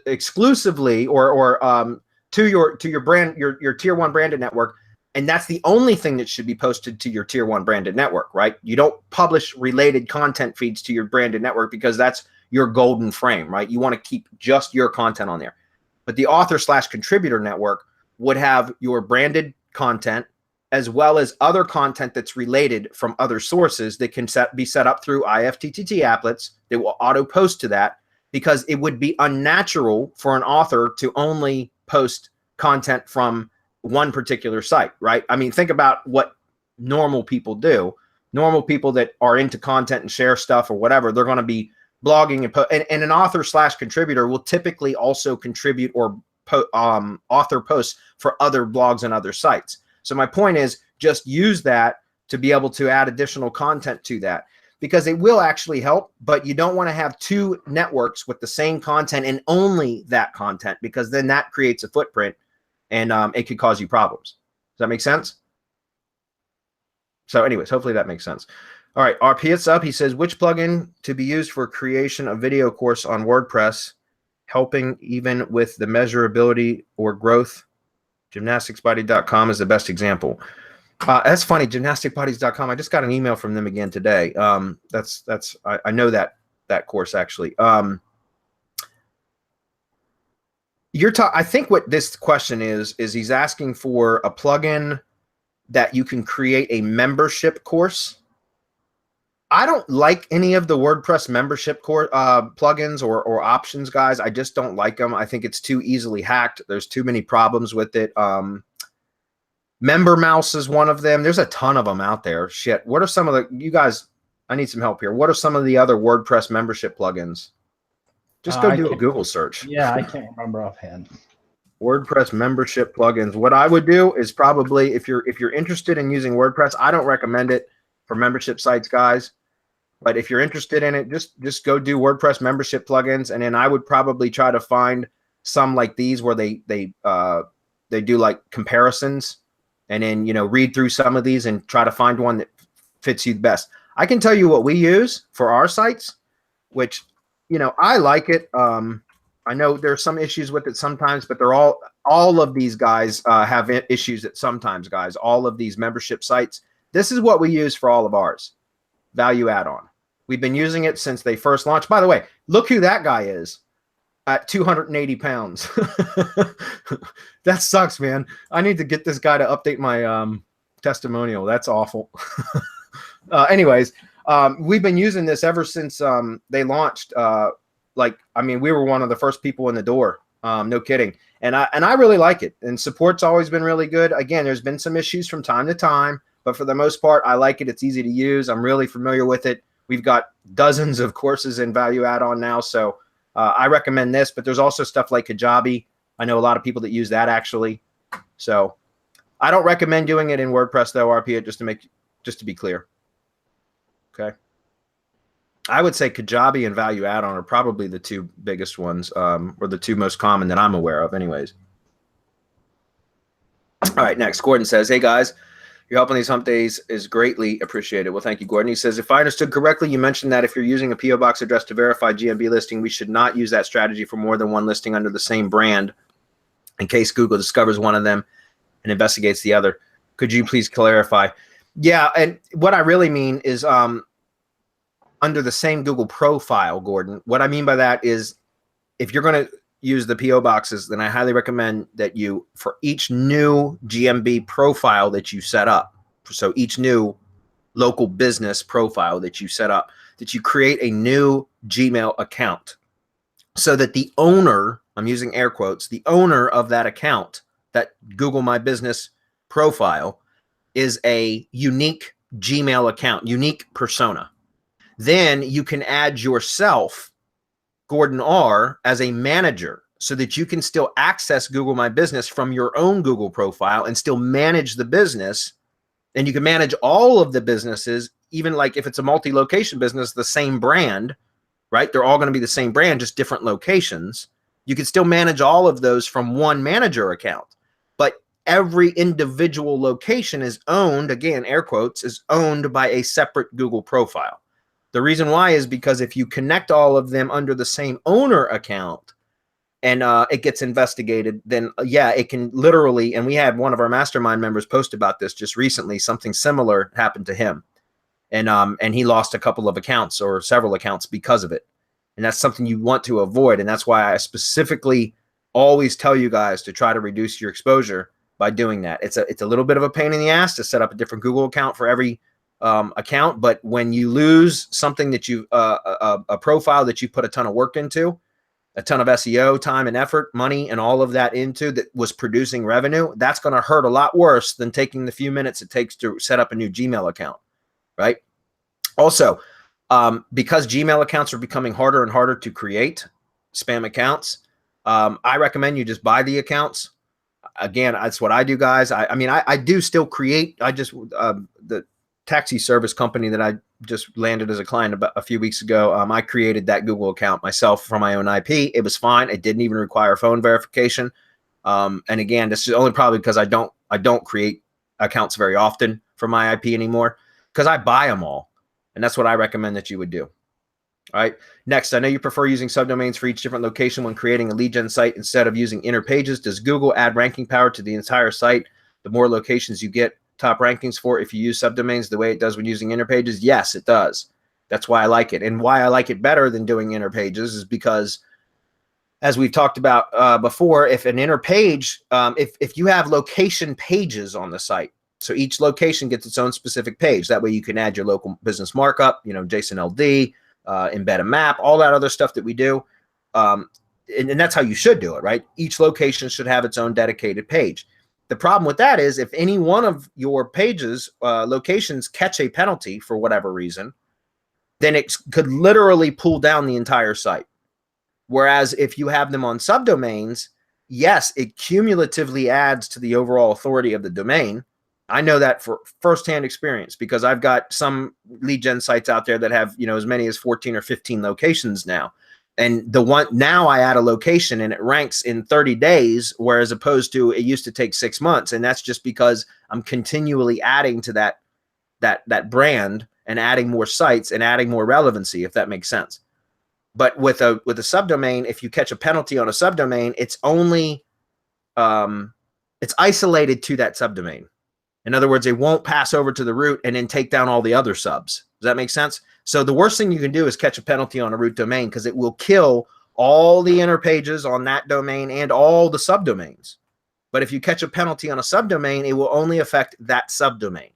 exclusively or to your brand, your tier 1 branded network, And that's the only thing that should be posted to your tier 1 branded network, right? You don't publish related content feeds to your branded network because that's your golden frame, right? You want to keep just your content on there. But the author/contributor network would have your branded content as well as other content that's related from other sources that can be set up through IFTTT applets that will auto post to that, because it would be unnatural for an author to only post content from one particular site, right? I mean, think about what normal people do. Normal people that are into content and share stuff or whatever, they're going to be blogging and an author/contributor will typically also contribute or author posts for other blogs and other sites. So my point is, just use that to be able to add additional content to that, because it will actually help, but you don't want to have two networks with the same content and only that content, because then that creates a footprint and it could cause you problems. Does that make sense? So anyways, hopefully that makes sense. All right, RP, it's up. He says, which plugin to be used for creation of video course on WordPress, helping even with the measurability or growth? Gymnasticsbody.com is the best example. That's funny, gymnasticbodies.com. I just got an email from them again today. I know that course actually. I think what this question is he's asking for a plugin that you can create a membership course. I don't like any of the WordPress membership plugins or options, guys. I just don't like them. I think it's too easily hacked. There's too many problems with it. Member Mouse is one of them. There's a ton of them out there. Shit. What are some of you guys? I need some help here. What are some of the other WordPress membership plugins? Just go do a Google search. Yeah, I can't remember offhand. WordPress membership plugins. What I would do is probably, if you're interested in using WordPress, I don't recommend it for membership sites, guys. But if you're interested in it, just go do WordPress membership plugins, and then I would probably try to find some like these where they do like comparisons, and then read through some of these and try to find one that fits you the best. I can tell you what we use for our sites, which I like it. I know there's some issues with it sometimes, but they're all of these guys have issues at sometimes, guys. All of these membership sites. This is what we use for all of ours. Value add-on. We've been using it since they first launched. By the way, look who that guy is at 280 pounds. That sucks, man. I need to get this guy to update my testimonial. That's awful. Anyways, we've been using this ever since they launched. We were one of the first people in the door. No kidding. And I really like it. And support's always been really good. Again, there's been some issues from time to time, but for the most part, I like it. It's easy to use. I'm really familiar with it. We've got dozens of courses in value add-on now, so I recommend this. But there's also stuff like Kajabi. I know a lot of people that use that actually. So I don't recommend doing it in WordPress though, RP, just to be clear. Okay. I would say Kajabi and value add-on are probably the two biggest ones, or the two most common that I'm aware of anyways. All right, next, Gordon says, hey guys, your help on these hump days is greatly appreciated. Well, thank you, Gordon. He says, if I understood correctly, you mentioned that if you're using a P.O. box address to verify GMB listing, we should not use that strategy for more than one listing under the same brand in case Google discovers one of them and investigates the other. Could you please clarify? Yeah, and what I really mean is under the same Google profile, Gordon. What I mean by that is if you're going to use the P.O. boxes, then I highly recommend that you, for each new GMB profile that you set up, so each new local business profile that you set up, that you create a new Gmail account so that the owner, I'm using air quotes, the owner of that account, that Google My Business profile, is a unique Gmail account, unique persona. Then you can add yourself, Gordon R., as a manager so that you can still access Google My Business from your own Google profile and still manage the business. And you can manage all of the businesses, even like if it's a multi-location business, the same brand, right? They're all going to be the same brand, just different locations. You can still manage all of those from one manager account. But every individual location is owned, again, air quotes, is owned by a separate Google profile. The reason why is because if you connect all of them under the same owner account and it gets investigated, then yeah, it can literally, and we had one of our mastermind members post about this just recently, something similar happened to him. And he lost a couple of accounts or several accounts because of it. And that's something you want to avoid. And that's why I specifically always tell you guys to try to reduce your exposure by doing that. It's a little bit of a pain in the ass to set up a different Google account for every account. But when you lose something that you, a profile that you put a ton of work into, a ton of SEO time and effort, money, and all of that into that was producing revenue, that's going to hurt a lot worse than taking the few minutes it takes to set up a new Gmail account, right? Also, because Gmail accounts are becoming harder and harder to create, spam accounts, I recommend you just buy the accounts. Again, that's what I do, guys. I mean, I do still create. I just, the taxi service company that I just landed as a client about a few weeks ago, I created that Google account myself from my own IP. It was fine. It didn't even require phone verification. And again, this is only probably because I don't create accounts very often for my IP anymore, because I buy them all. And that's what I recommend that you would do. All right. Next, I know you prefer using subdomains for each different location when creating a lead gen site instead of using inner pages. Does Google add ranking power to the entire site? The more locations you get top rankings for if you use subdomains the way it does when using inner pages? Yes, it does. That's why I like it. And why I like it better than doing inner pages is because, as we've talked about before, if an inner page, if you have location pages on the site, so each location gets its own specific page. That way you can add your local business markup, you know, JSON LD, embed a map, all that other stuff that we do. And that's how you should do it, right? Each location should have its own dedicated page. The problem with that is if any one of your pages, locations catch a penalty for whatever reason, then it could literally pull down the entire site. Whereas if you have them on subdomains, yes, it cumulatively adds to the overall authority of the domain. I know that for firsthand experience because I've got some lead gen sites out there that have, you know, as many as 14 or 15 locations now. And the one now I add a location and it ranks in 30 days, whereas opposed to it used to take 6 months. And that's just because I'm continually adding to that brand and adding more sites and adding more relevancy, if that makes sense. But with a subdomain, if you catch a penalty on a subdomain, it's only it's isolated to that subdomain. In other words, it won't pass over to the root and then take down all the other subs. Does that make sense? So the worst thing you can do is catch a penalty on a root domain because it will kill all the inner pages on that domain and all the subdomains. But if you catch a penalty on a subdomain, it will only affect that subdomain,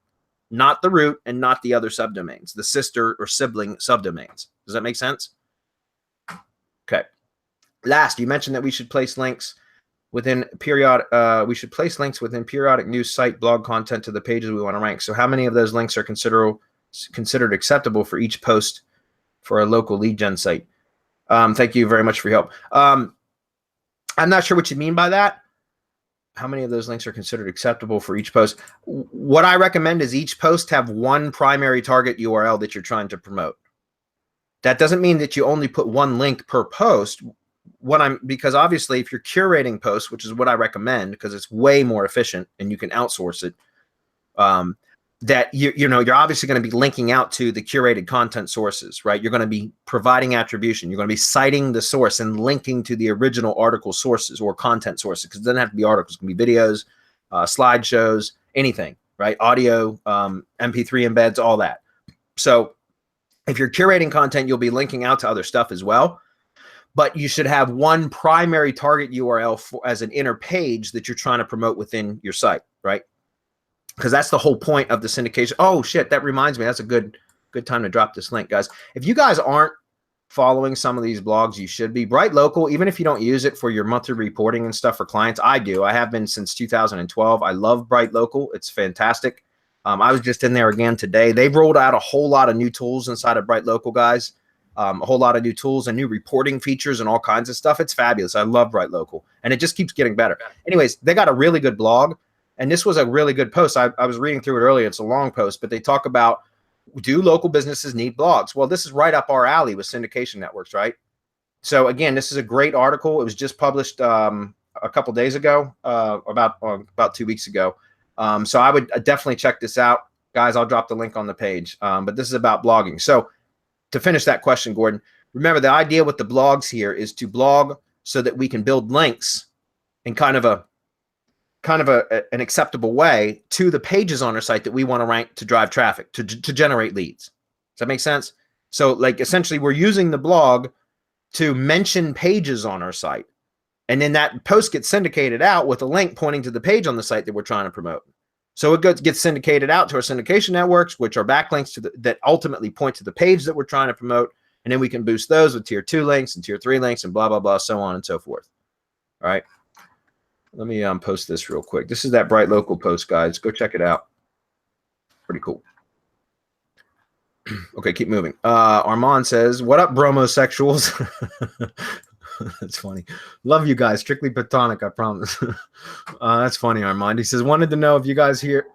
not the root and not the other subdomains, the sister or sibling subdomains. Does that make sense? Okay. Last, you mentioned that we should place links within periodic, periodic news site blog content to the pages we want to rank. So how many of those links are considered acceptable for each post for a local lead gen site? Thank you very much for your help. I'm not sure what you mean by that. How many of those links are considered acceptable for each post? What I recommend is each post have one primary target URL that you're trying to promote. That doesn't mean that you only put one link per post. Because obviously if you're curating posts, which is what I recommend because it's way more efficient and you can outsource it, that you're obviously going to be linking out to the curated content sources, right? You're going to be providing attribution. You're going to be citing the source and linking to the original article sources or content sources, because it doesn't have to be articles. It can be videos, slideshows, anything, right? Audio, MP3 embeds, all that. So if you're curating content, you'll be linking out to other stuff as well. But you should have one primary target URL as an inner page that you're trying to promote within your site, right? Because that's the whole point of the syndication. Oh shit, that reminds me. That's a good time to drop this link, guys. If you guys aren't following some of these blogs, you should be. Bright Local, even if you don't use it for your monthly reporting and stuff for clients, I do. I have been since 2012. I love Bright Local. It's fantastic. I was just in there again today. They've rolled out a whole lot of new tools inside of Bright Local, guys. A whole lot of new tools and new reporting features and all kinds of stuff. It's fabulous. I love Bright Local, and it just keeps getting better. Anyways, they got a really good blog, and this was a really good post. I was reading through it earlier. It's a long post, but they talk about, do local businesses need blogs? Well, this is right up our alley with syndication networks, right? So again, this is a great article. It was just published a couple days ago, about 2 weeks ago. So I would definitely check this out, guys. I'll drop the link on the page. But this is about blogging. So to finish that question, Gordon, remember the idea with the blogs here is to blog so that we can build links in kind of an acceptable way to the pages on our site that we want to rank to drive traffic, to generate leads. Does that make sense? So like essentially we're using the blog to mention pages on our site. And then that post gets syndicated out with a link pointing to the page on the site that we're trying to promote. So it gets syndicated out to our syndication networks, which are backlinks to that ultimately point to the page that we're trying to promote. And then we can boost those with tier 2 links and tier 3 links and blah, blah, blah, so on and so forth. All right. Let me post this real quick. This is that Bright Local post, guys. Go check it out. Pretty cool. Okay, keep moving. Armand says, what up, bromosexuals? That's funny. Love you guys. Strictly platonic, I promise. That's funny, Armand. He says, wanted to know if you guys here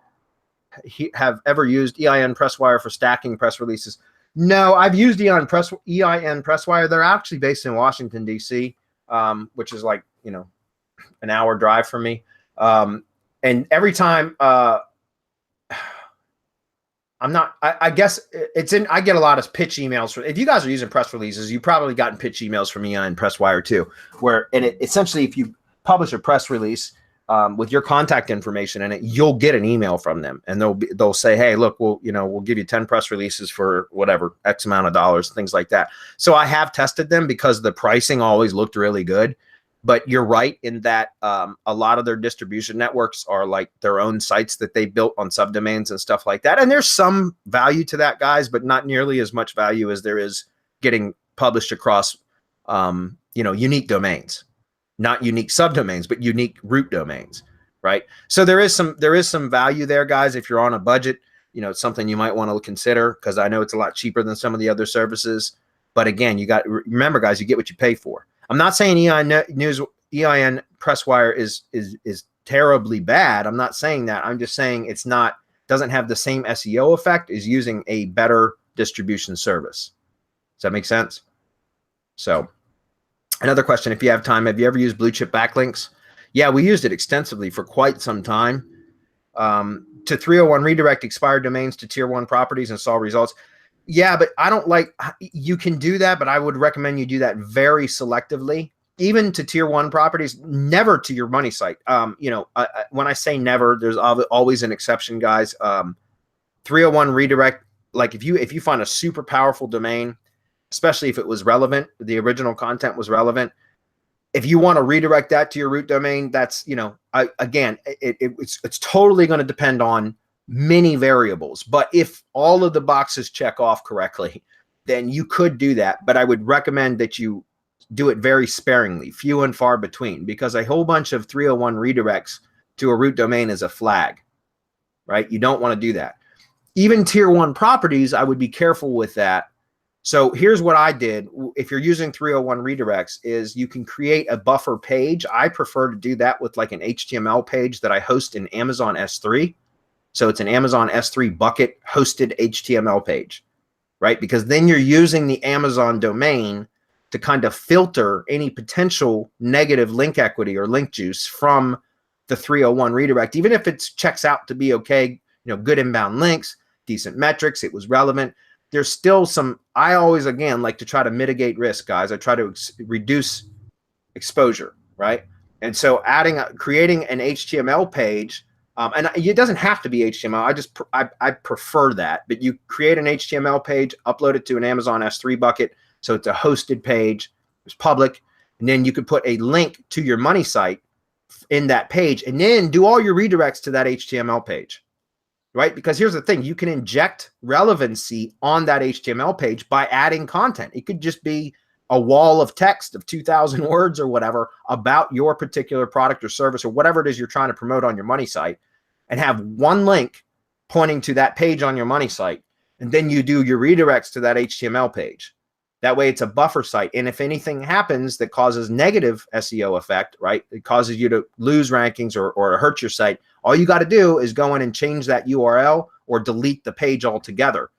have ever used EIN Presswire for stacking press releases. No, I've used EIN Presswire. They're actually based in Washington, D.C., which is like, you know, an hour drive from me. And every time I guess it's in, I get a lot of pitch emails if you guys are using press releases, you've probably gotten pitch emails from EIN Presswire too, and essentially, if you publish a press release with your contact information in it, you'll get an email from them, and they'll say, hey, look, we'll give you 10 press releases for whatever X amount of dollars, things like that. So I have tested them because the pricing always looked really good. But you're right in that a lot of their distribution networks are like their own sites that they built on subdomains and stuff like that. And there's some value to that, guys, but not nearly as much value as there is getting published across, unique domains, not unique subdomains, but unique root domains, right? So there is some value there, guys. If you're on a budget, it's something you might want to consider, because I know it's a lot cheaper than some of the other services. But again, remember, guys, you get what you pay for. I'm not saying EIN Presswire is terribly bad. I'm not saying that. I'm just saying doesn't have the same SEO effect as using a better distribution service. Does that make sense? So another question, if you have time, have you ever used Bluechip Backlinks? Yeah, we used it extensively for quite some time. To 301 redirect expired domains to tier 1 properties and saw results. Yeah, but I don't you can do that, but I would recommend you do that very selectively, even to tier 1 properties, never to your money site. When I say never, there's always an exception, guys. 301 redirect, like if you find a super powerful domain, especially if it was relevant, the original content was relevant. If you want to redirect that to your root domain, that's, it's totally going to depend on many variables. But if all of the boxes check off correctly, then you could do that. But I would recommend that you do it very sparingly, few and far between, because a whole bunch of 301 redirects to a root domain is a flag, right? You don't want to do that. Even tier 1 properties, I would be careful with that. So here's what I did. If you're using 301 redirects, is you can create a buffer page. I prefer to do that with like an HTML page that I host in Amazon S3. So it's an Amazon S3 bucket hosted HTML page, right? Because then you're using the Amazon domain to kind of filter any potential negative link equity or link juice from the 301 redirect. Even if it checks out to be okay, good inbound links, decent metrics, it was relevant. There's still some, I always, again, like to try to mitigate risk, guys. I try to reduce exposure, right? And so creating an HTML page, and it doesn't have to be HTML. I prefer that. But you create an HTML page, upload it to an Amazon S3 bucket, so it's a hosted page, it's public, and then you could put a link to your money site in that page, and then do all your redirects to that HTML page, right? Because here's the thing, you can inject relevancy on that HTML page by adding content. It could just be a wall of text of 2,000 words or whatever about your particular product or service or whatever it is you're trying to promote on your money site, and have one link pointing to that page on your money site. And then you do your redirects to that HTML page. That way it's a buffer site. And if anything happens that causes negative SEO effect, right, it causes you to lose rankings or hurt your site, all you got to do is go in and change that URL or delete the page altogether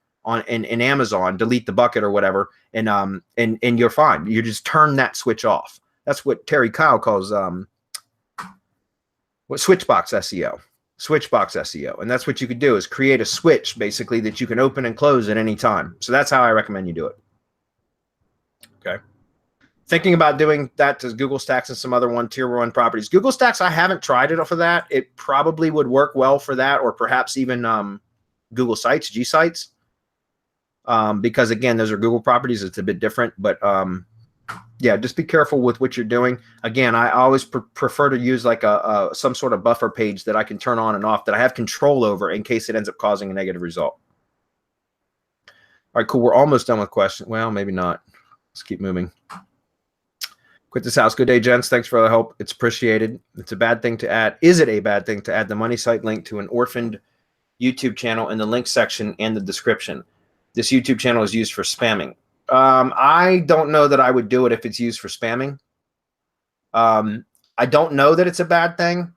in Amazon, delete the bucket or whatever, and you're fine. You just turn that switch off. That's what Terry Kyle calls switchbox SEO. Switchbox SEO. And that's what you could do, is create a switch basically that you can open and close at any time. So that's how I recommend you do it. Okay. Thinking about doing that to Google Stacks and some other tier 1 properties. Google Stacks, I haven't tried it for that. It probably would work well for that, or perhaps even Google Sites, G Sites. Because again, those are Google properties. It's a bit different, but yeah, just be careful with what you're doing. Again, I always prefer to use like some sort of buffer page that I can turn on and off, that I have control over in case it ends up causing a negative result. All right, cool. We're almost done with questions. Well, maybe not. Let's keep moving. Quit this house. Good day, gents. Thanks for the help. It's appreciated. It's a bad thing to add. Is it a bad thing to add the money site link to an orphaned YouTube channel in the link section and the description? This YouTube channel is used for spamming. I don't know that I would do it if it's used for spamming. I don't know that it's a bad thing,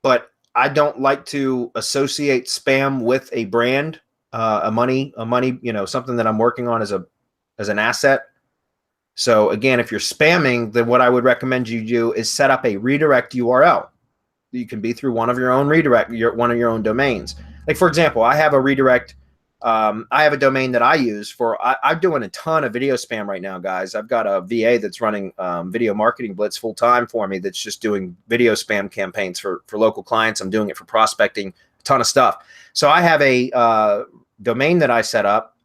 but I don't like to associate spam with a brand, a money, something that I'm working on as an asset. So again, if you're spamming, then what I would recommend you do is set up a redirect URL. You can be through one of your own one of your own domains. Like for example, I have a redirect. I have a domain that I use for. I'm doing a ton of video spam right now, guys. I've got a VA that's running Video Marketing Blitz full time for me. That's just doing video spam campaigns for local clients. I'm doing it for prospecting, a ton of stuff. So I have a domain that I set up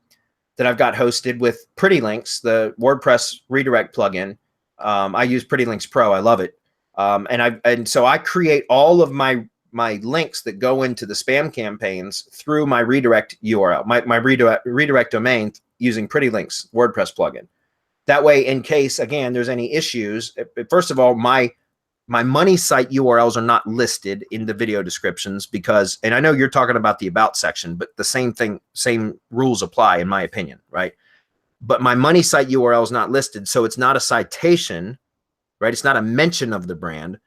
that I've got hosted with Pretty Links, the WordPress redirect plugin. I use Pretty Links Pro. I love it. And so I create all of my links that go into the spam campaigns through my redirect URL, my redirect domain using Pretty Links WordPress plugin. That way, in case, again, there's any issues, first of all, my money site URLs are not listed in the video descriptions because, and I know you're talking about the about section, but the same rules apply in my opinion, right? But my money site URL is not listed, so it's not a citation, right? It's not a mention of the brand,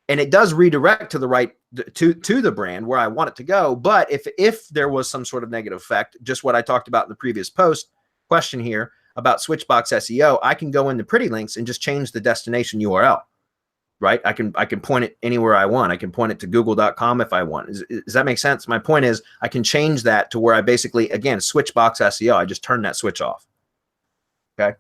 and it does redirect to the right to the brand where I want it to go. But if there was some sort of negative effect, just what I talked about in the previous question here about Switchbox SEO, I can go into Pretty Links and just change the destination URL. Right? I can point it anywhere I want. I can point it to google.com if I want. Does that make sense? My point is I can change that to where I basically, again, Switchbox SEO. I just turn that switch off. Okay.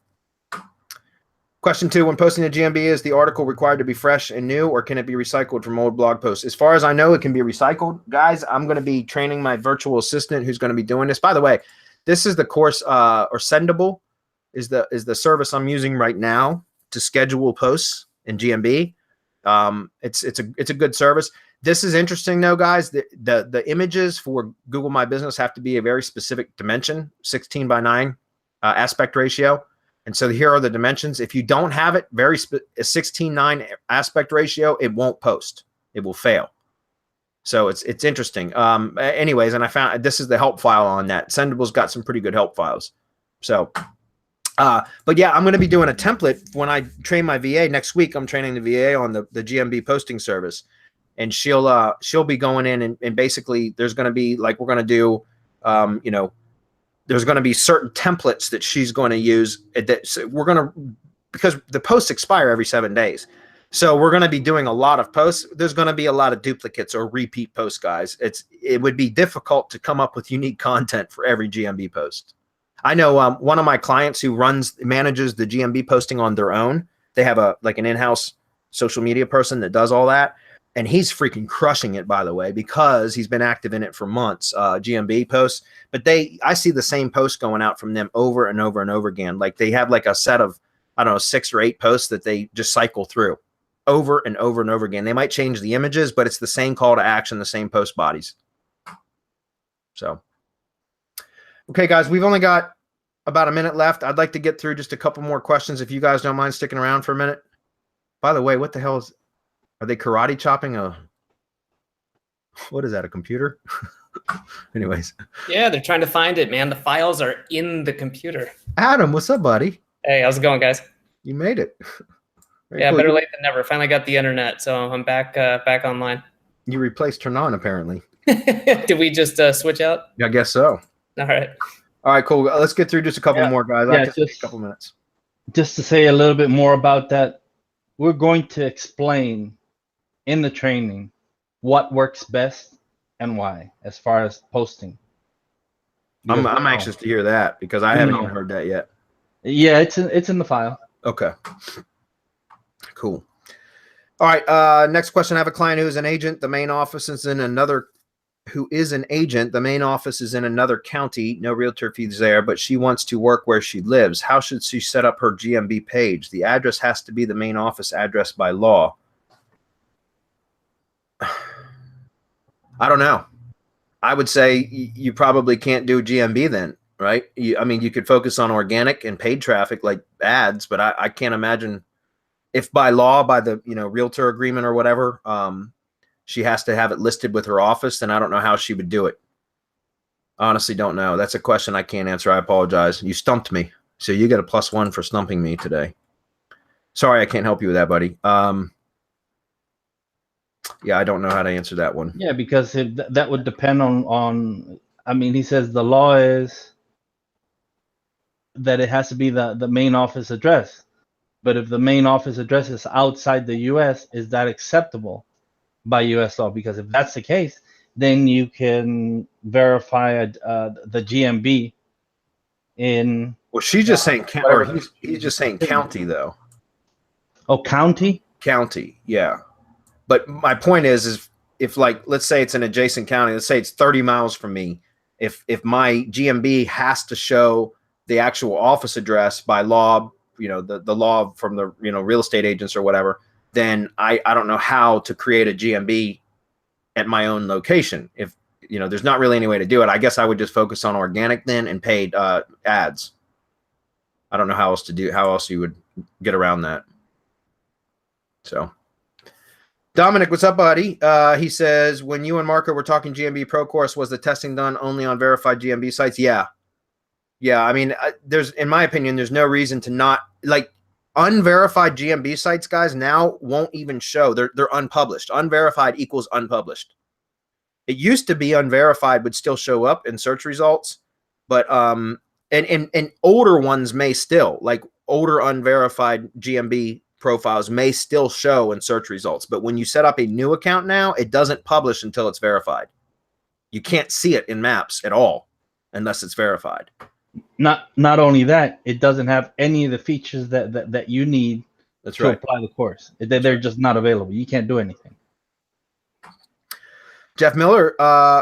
Question 2, when posting a GMB, is the article required to be fresh and new, or can it be recycled from old blog posts? As far as I know, it can be recycled. Guys, I'm going to be training my virtual assistant who's going to be doing this. By the way, this is the course, or Sendable is the service I'm using right now to schedule posts in GMB. It's a good service. This is interesting though, guys. The images for Google My Business have to be a very specific dimension, 16:9 aspect ratio. And so here are the dimensions. If you don't have it, a 16:9 aspect ratio, it won't post. It will fail. So it's interesting. Anyways, and I found this is the help file on that. Sendable's got some pretty good help files. So. But yeah, I'm going to be doing a template when I train my VA next week. I'm training the VA on the GMB posting service, and she'll be going in and basically there's going to be like, we're going to do, there's going to be certain templates that she's going to use that we're going to, because the posts expire every 7 days. So we're going to be doing a lot of posts. There's going to be a lot of duplicates or repeat posts, guys. It would be difficult to come up with unique content for every GMB post. I know one of my clients who manages the GMB posting on their own. They have an in-house social media person that does all that. And he's freaking crushing it, by the way, because he's been active in it for months, GMB posts. But I see the same posts going out from them over and over and over again. Like they have like a set of, I don't know, 6 or 8 posts that they just cycle through over and over and over again. They might change the images, but it's the same call to action, the same post bodies. So, okay, guys, we've only got about a minute left. I'd like to get through just a couple more questions if you guys don't mind sticking around for a minute. By the way, what the hell are they karate chopping what is that, a computer? Anyways. Yeah, they're trying to find it, man. The files are in the computer. Adam, what's up, buddy? Hey, how's it going, guys? You made it. Yeah, cool. Better late than never. Finally got the internet, so I'm back online. You replaced Turnon, apparently. Did we just switch out? I guess so. All right. All right, cool. Let's get through just a couple more, guys. Yeah, just a couple minutes. Just to say a little bit more about that, we're going to explain in the training what works best and why, as far as posting. I'm anxious to hear that because I haven't even heard that yet. Yeah, it's in the file. Okay. Cool. All right. Next question. I have a client who is an agent. The main office is in another. Who is an agent? The main office is in another county. No realtor fees there, but she wants to work where she lives. How should she set up her GMB page? The address has to be the main office address by law. I don't know. I would say you probably can't do GMB then, right? I mean, you could focus on organic and paid traffic like ads, but I can't imagine if by law, by the realtor agreement or whatever, she has to have it listed with her office, then I don't know how she would do it. Honestly, don't know. That's a question I can't answer. I apologize. You stumped me. So you get a +1 for stumping me today. Sorry, I can't help you with that, buddy. Yeah, I don't know how to answer that one. Yeah, because that would depend on. I mean, he says the law is that it has to be the main office address. But if the main office address is outside the U.S., is that acceptable by U.S. law? Because if that's the case, then you can verify the GMB in. Well, she's just saying, or he's just saying county, though. Oh, county? County, yeah. But my point is if like, let's say it's an adjacent county, let's say it's 30 miles from me. If my GMB has to show the actual office address by law, the law from the, real estate agents or whatever, then I don't know how to create a GMB at my own location. If, there's not really any way to do it. I guess I would just focus on organic then and paid ads. I don't know how else you would get around that. So Dominic, what's up, buddy? He says, when you and Marco were talking GMB Pro course, was the testing done only on verified GMB sites? Yeah. I mean, in my opinion, there's no reason to not, like, unverified GMB sites, guys, now won't even show. They're unpublished. Unverified equals unpublished. It used to be unverified would still show up in search results, but and older ones may still, like older unverified GMB profiles may still show in search results. But when you set up a new account now, it doesn't publish until it's verified. You can't see it in maps at all unless it's verified. Not only that, it doesn't have any of the features that you need to apply the course. They're just not available. You can't do anything. Jeff Miller,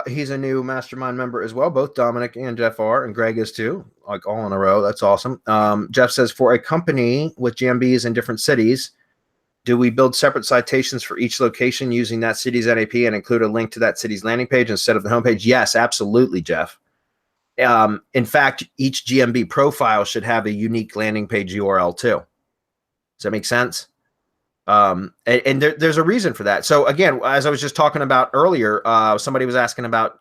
he's a new Mastermind member as well. Both Dominic and Jeff are, and Greg is too, like all in a row. That's awesome. Jeff says, for a company with GMBs in different cities, do we build separate citations for each location using that city's NAP and include a link to that city's landing page instead of the homepage? Yes, absolutely, Jeff. In fact, each GMB profile should have a unique landing page URL too. Does that make sense? And there's a reason for that. So again, as I was just talking about earlier, somebody was asking about,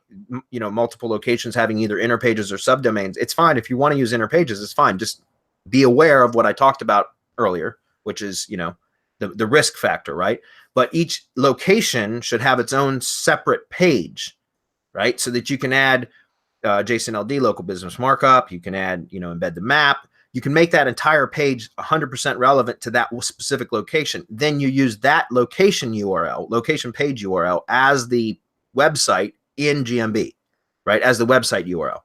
multiple locations having either inner pages or subdomains. It's fine. If you want to use inner pages, it's fine. Just be aware of what I talked about earlier, which is, the risk factor, right? But each location should have its own separate page, right? So that you can add JSON LD, local business markup. You can add, embed the map. You can make that entire page 100% relevant to that specific location. Then you use that location URL, location page URL as the website in GMB, right? As the website URL.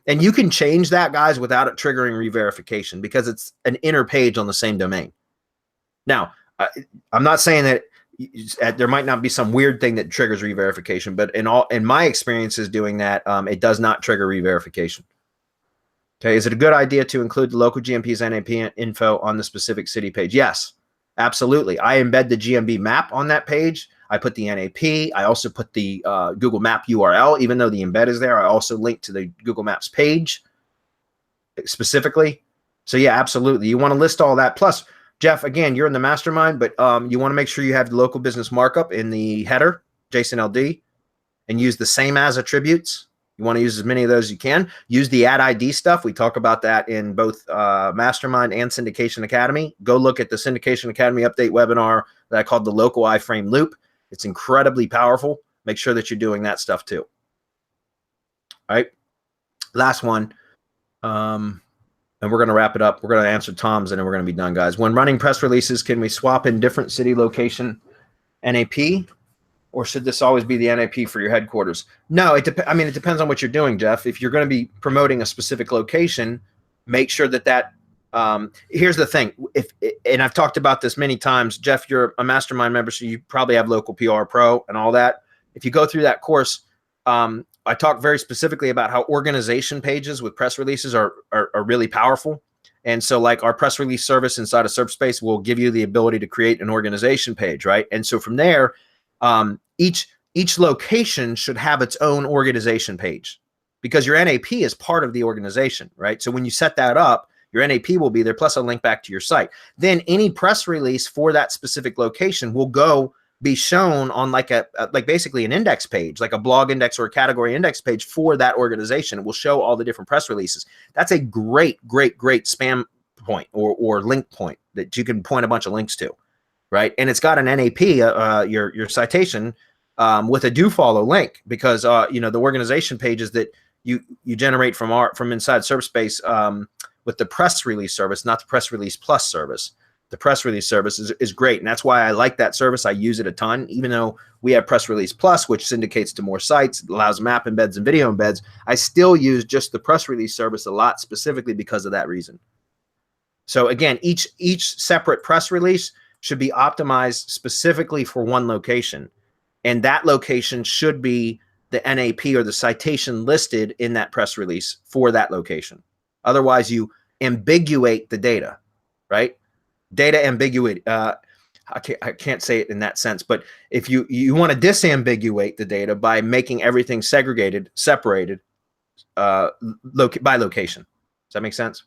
And you can change that, guys, without it triggering re-verification because it's an inner page on the same domain. Now, I'm not saying that there might not be some weird thing that triggers re-verification, but in my experiences doing that, it does not trigger re-verification. Okay, is it a good idea to include the local GMP's NAP info on the specific city page? Yes, absolutely. I embed the GMB map on that page. I put the NAP. I also put the Google Map URL. Even though the embed is there, I also link to the Google Maps page specifically. So yeah, absolutely. You want to list all that. Plus, Jeff, again, you're in the mastermind, but you want to make sure you have the local business markup in the header, JSON LD, and use the same as attributes. You want to use as many of those as you can. Use the add ID stuff. We talk about that in both Mastermind and Syndication Academy. Go look at the Syndication Academy update webinar that I called the local iframe loop. It's incredibly powerful. Make sure that you're doing that stuff too. All right. Last one. And we're going to wrap it up. We're going to answer Tom's and then we're going to be done, guys. When running press releases, can we swap in different city location NAP? Or should this always be the NAP for your headquarters? No, it depends on what you're doing, Jeff. If you're going to be promoting a specific location, make sure that Here's the thing. And I've talked about this many times, Jeff, you're a Mastermind member, so you probably have local PR Pro and all that. If you go through that course, I talk very specifically about how organization pages with press releases are really powerful. And so like our press release service inside of SERPspace will give you the ability to create an organization page, right? And so from there, each location should have its own organization page because your NAP is part of the organization, right? So when you set that up, your NAP will be there plus a link back to your site. Then any press release for that specific location will be shown on like basically an index page, like a blog index or a category index page for that organization. It will show all the different press releases. That's a great spam point or link point that you can point a bunch of links to, right? And it's got an NAP, your citation, with a do follow link because the organization pages that you generate from inside SERPspace with the press release service, not the press release plus service. The press release service is great. And that's why I like that service. I use it a ton, even though we have press release plus, which syndicates to more sites, allows map embeds and video embeds. I still use just the press release service a lot, specifically because of that reason. So again, each separate press release should be optimized specifically for one location. And that location should be the NAP or the citation listed in that press release for that location. Otherwise, you ambiguate the data, right? Data ambiguity. I can't say it in that sense, but if you want to disambiguate the data by making everything separated by location. Does that make sense?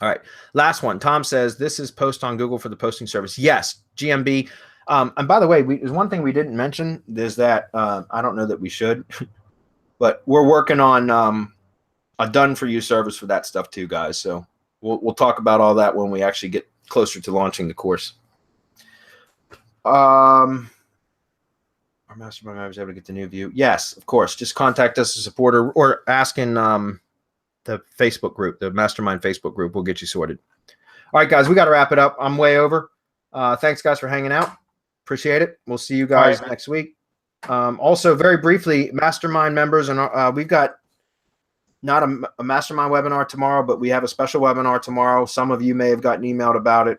All right. Last one. Tom says, this is post on Google for the posting service. Yes, GMB. And by the way, there's one thing we didn't mention is that I don't know that we should, but we're working on a done for you service for that stuff too, guys. So we'll talk about all that when we actually get closer to launching the course. Our Mastermind members able to get the new view. Yes, of course. Just contact us as a supporter or ask in the Facebook group, the Mastermind Facebook group. We'll get you sorted. All right, guys, we got to wrap it up. I'm way over. Thanks, guys, for hanging out. Appreciate it. We'll see you guys next week. Also, very briefly, Mastermind members, and we've got not a Mastermind webinar tomorrow, but we have a special webinar tomorrow. Some of you may have gotten emailed about it.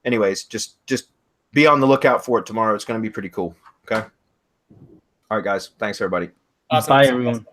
Anyways, just be on the lookout for it tomorrow. It's going to be pretty cool. Okay. All right, guys. Thanks, everybody. Awesome. Bye, everyone.